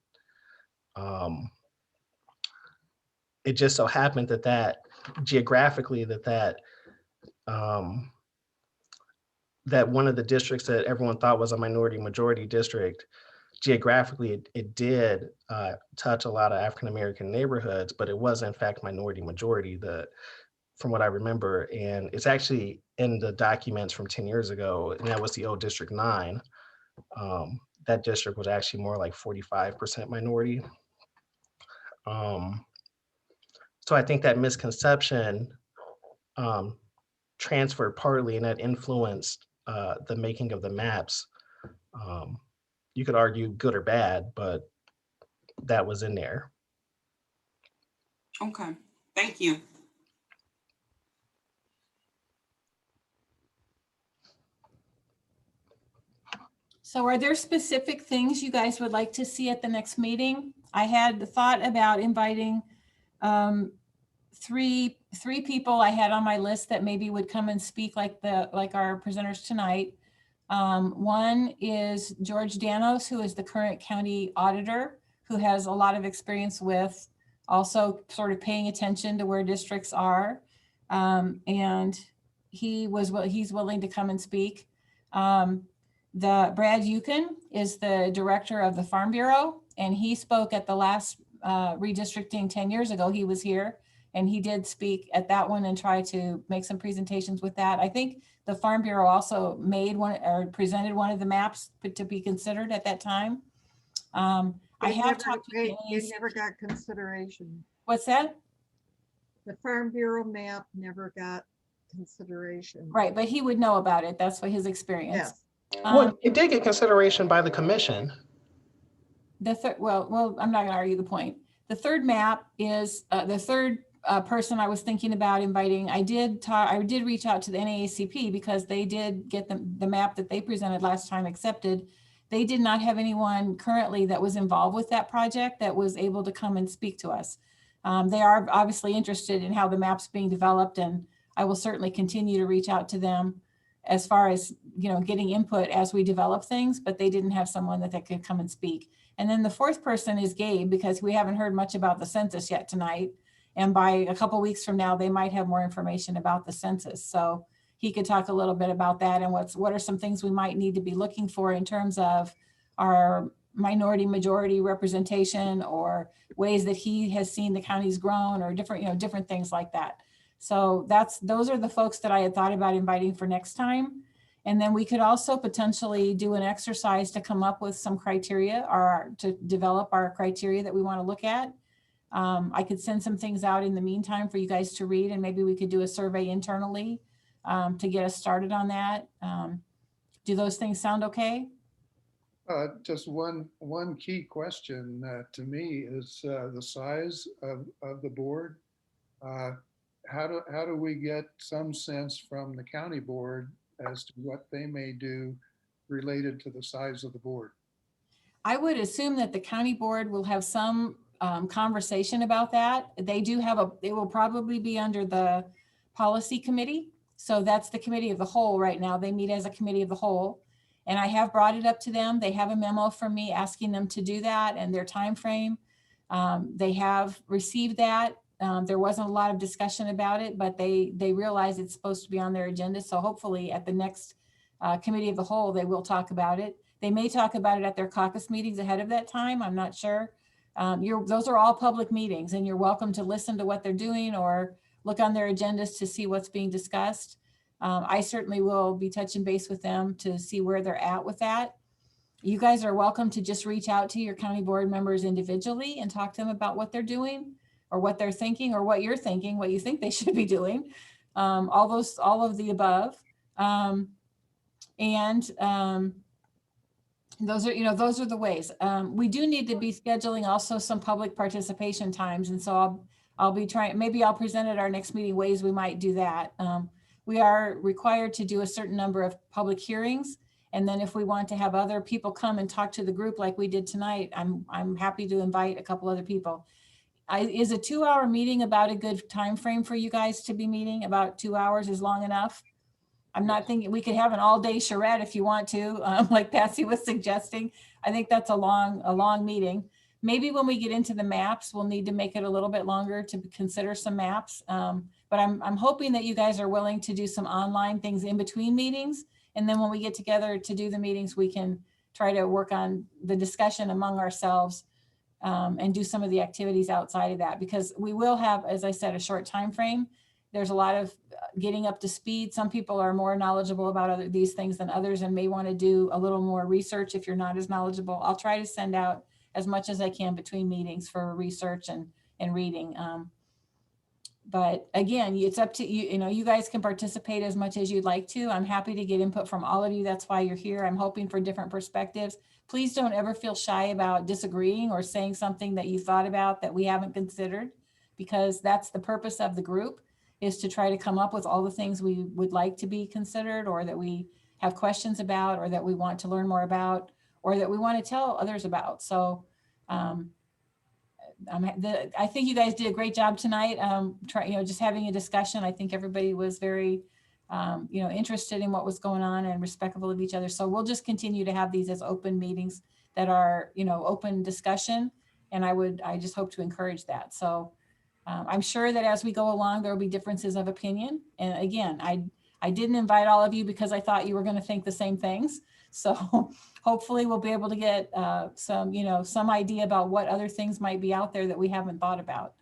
It just so happened that geographically that one of the districts that everyone thought was a minority majority district, geographically it did touch a lot of African-American neighborhoods, but it was in fact minority majority, from what I remember. And it's actually in the documents from 10 years ago, and that was the old District 9. That district was actually more like 45% minority. So I think that misconception transferred partly, and that influenced the making of the maps. You could argue good or bad, but that was in there. Okay, thank you. So are there specific things you guys would like to see at the next meeting? I had the thought about inviting three people I had on my list that maybe would come and speak like our presenters tonight. One is George Danos, who is the current county auditor, who has a lot of experience with also sort of paying attention to where districts are. And he's willing to come and speak. The Brad Yukon is the director of the Farm Bureau, and he spoke at the last redistricting 10 years ago. He was here, and he did speak at that one and try to make some presentations with that. I think the Farm Bureau also made one or presented one of the maps to be considered at that time. I have talked to it never got consideration. What's that? The Farm Bureau map never got consideration. Right, but he would know about it. That's what his experience. Yes. Well, it did get consideration by the commission. Well, I'm not going to argue the point. The third map is the third person I was thinking about inviting. I did reach out to the NAACP because they did get the map that they presented last time accepted. They did not have anyone currently that was involved with that project that was able to come and speak to us. They are obviously interested in how the map's being developed, and I will certainly continue to reach out to them as far as, getting input as we develop things, but they didn't have someone that could come and speak. And then the fourth person is Gabe, because we haven't heard much about the census yet tonight. And by a couple weeks from now, they might have more information about the census. So he could talk a little bit about that and what are some things we might need to be looking for in terms of our minority majority representation, or ways that he has seen the counties grown, or different, different things like that. So those are the folks that I had thought about inviting for next time. And then we could also potentially do an exercise to come up with some criteria, or to develop our criteria that we want to look at. I could send some things out in the meantime for you guys to read, and maybe we could do a survey internally to get us started on that. Do those things sound okay? Just one key question to me is the size of the board. How do we get some sense from the county board as to what they may do related to the size of the board? I would assume that the county board will have some conversation about that. They do have it will probably be under the policy committee. So that's the committee of the whole right now. They meet as a committee of the whole. And I have brought it up to them. They have a memo from me asking them to do that and their time frame. They have received that. There wasn't a lot of discussion about it, but they realize it's supposed to be on their agenda. So hopefully at the next committee of the whole, they will talk about it. They may talk about it at their caucus meetings ahead of that time. I'm not sure. Those are all public meetings, and you're welcome to listen to what they're doing or look on their agendas to see what's being discussed. I certainly will be touching base with them to see where they're at with that. You guys are welcome to just reach out to your county board members individually and talk to them about what they're doing, or what they're thinking, or what you're thinking, what you think they should be doing. All of the above. Those are the ways. We do need to be scheduling also some public participation times. And so I'll be trying, maybe I'll present at our next meeting ways we might do that. We are required to do a certain number of public hearings. And then if we want to have other people come and talk to the group like we did tonight, I'm happy to invite a couple other people. Is a 2-hour meeting about a good time frame for you guys to be meeting? About 2 hours is long enough? I'm not thinking we could have an all-day charrette if you want to, like Patsy was suggesting. I think that's a long meeting. Maybe when we get into the maps, we'll need to make it a little bit longer to consider some maps. But I'm hoping that you guys are willing to do some online things in between meetings. And then when we get together to do the meetings, we can try to work on the discussion among ourselves and do some of the activities outside of that, because we will have, as I said, a short time frame. There's a lot of getting up to speed. Some people are more knowledgeable about these things than others and may want to do a little more research if you're not as knowledgeable. I'll try to send out as much as I can between meetings for research and reading. But again, it's up to you. You guys can participate as much as you'd like to. I'm happy to get input from all of you. That's why you're here. I'm hoping for different perspectives. Please don't ever feel shy about disagreeing or saying something that you thought about that we haven't considered, because that's the purpose of the group, is to try to come up with all the things we would like to be considered, or that we have questions about, or that we want to learn more about, or that we want to tell others about. So I think you guys did a great job tonight. Just having a discussion. I think everybody was very, interested in what was going on and respectful of each other. So we'll just continue to have these as open meetings that are, open discussion. And I just hope to encourage that. So I'm sure that as we go along, there will be differences of opinion. And again, I didn't invite all of you because I thought you were going to think the same things. So hopefully we'll be able to get some idea about what other things might be out there that we haven't thought about.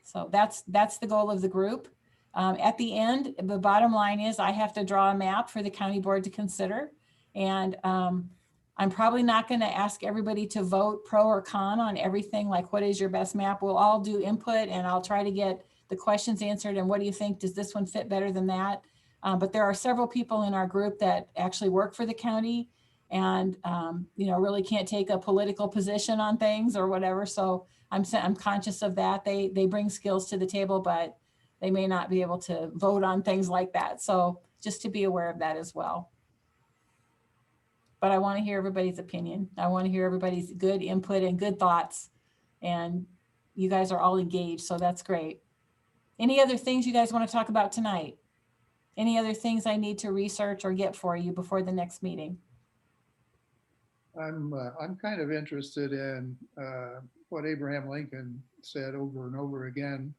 So that's the goal of the group. At the end, the bottom line is I have to draw a map for the county board to consider. And I'm probably not going to ask everybody to vote pro or con on everything, like what is your best map. We'll all do input and I'll try to get the questions answered. And what do you think? Does this one fit better than that? But there are several people in our group that actually work for the county and, really can't take a political position on things or whatever. So I'm conscious of that. They bring skills to the table, but they may not be able to vote on things like that. So just to be aware of that as well. But I want to hear everybody's opinion. I want to hear everybody's good input and good thoughts. And you guys are all engaged, so that's great. Any other things you guys want to talk about tonight? Any other things I need to research or get for you before the next meeting? I'm kind of interested in what Abraham Lincoln said over and over again.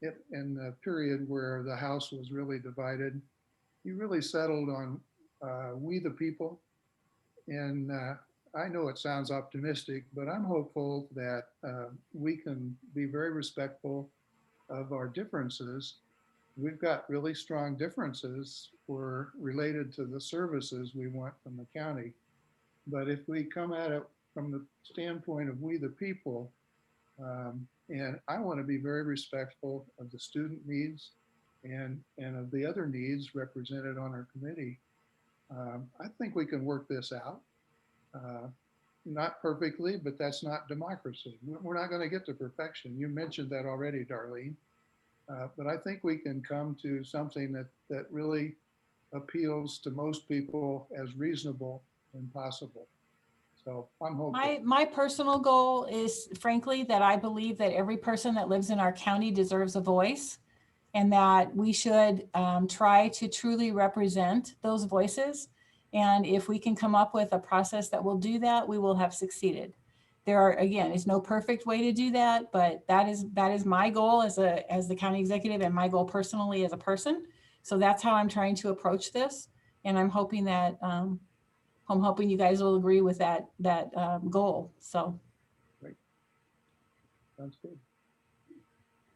In the period where the House was really divided, he really settled on we the people. And I know it sounds optimistic, but I'm hopeful that we can be very respectful of our differences. We've got really strong differences related to the services we want from the county. But if we come at it from the standpoint of we the people, and I want to be very respectful of the student needs and of the other needs represented on our committee. I think we can work this out. Not perfectly, but that's not democracy. We're not going to get to perfection. You mentioned that already, Darlene. But I think we can come to something that really appeals to most people as reasonable and possible. So I'm hopeful. My personal goal is, frankly, that I believe that every person that lives in our county deserves a voice, and that we should try to truly represent those voices. And if we can come up with a process that will do that, we will have succeeded. Again, is no perfect way to do that, but that is my goal as the county executive, and my goal personally as a person. So that's how I'm trying to approach this, and I'm hoping that I'm hoping you guys will agree with that goal. So. Great. Sounds good.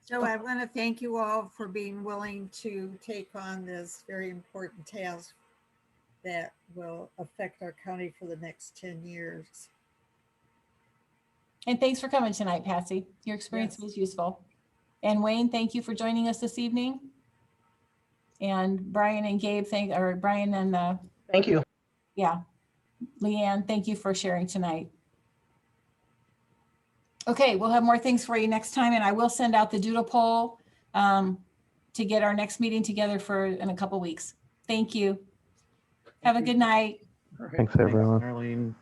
So I want to thank you all for being willing to take on this very important task that will affect our county for the next 10 years. And thanks for coming tonight, Patsy. Your experience was useful. And Wayne, thank you for joining us this evening. And Brian and Gabe, thank you. Yeah. Leanne, thank you for sharing tonight. Okay, we'll have more things for you next time, and I will send out the doodle poll to get our next meeting together in a couple weeks. Thank you. Have a good night. Thanks, everyone. Thanks, Darlene.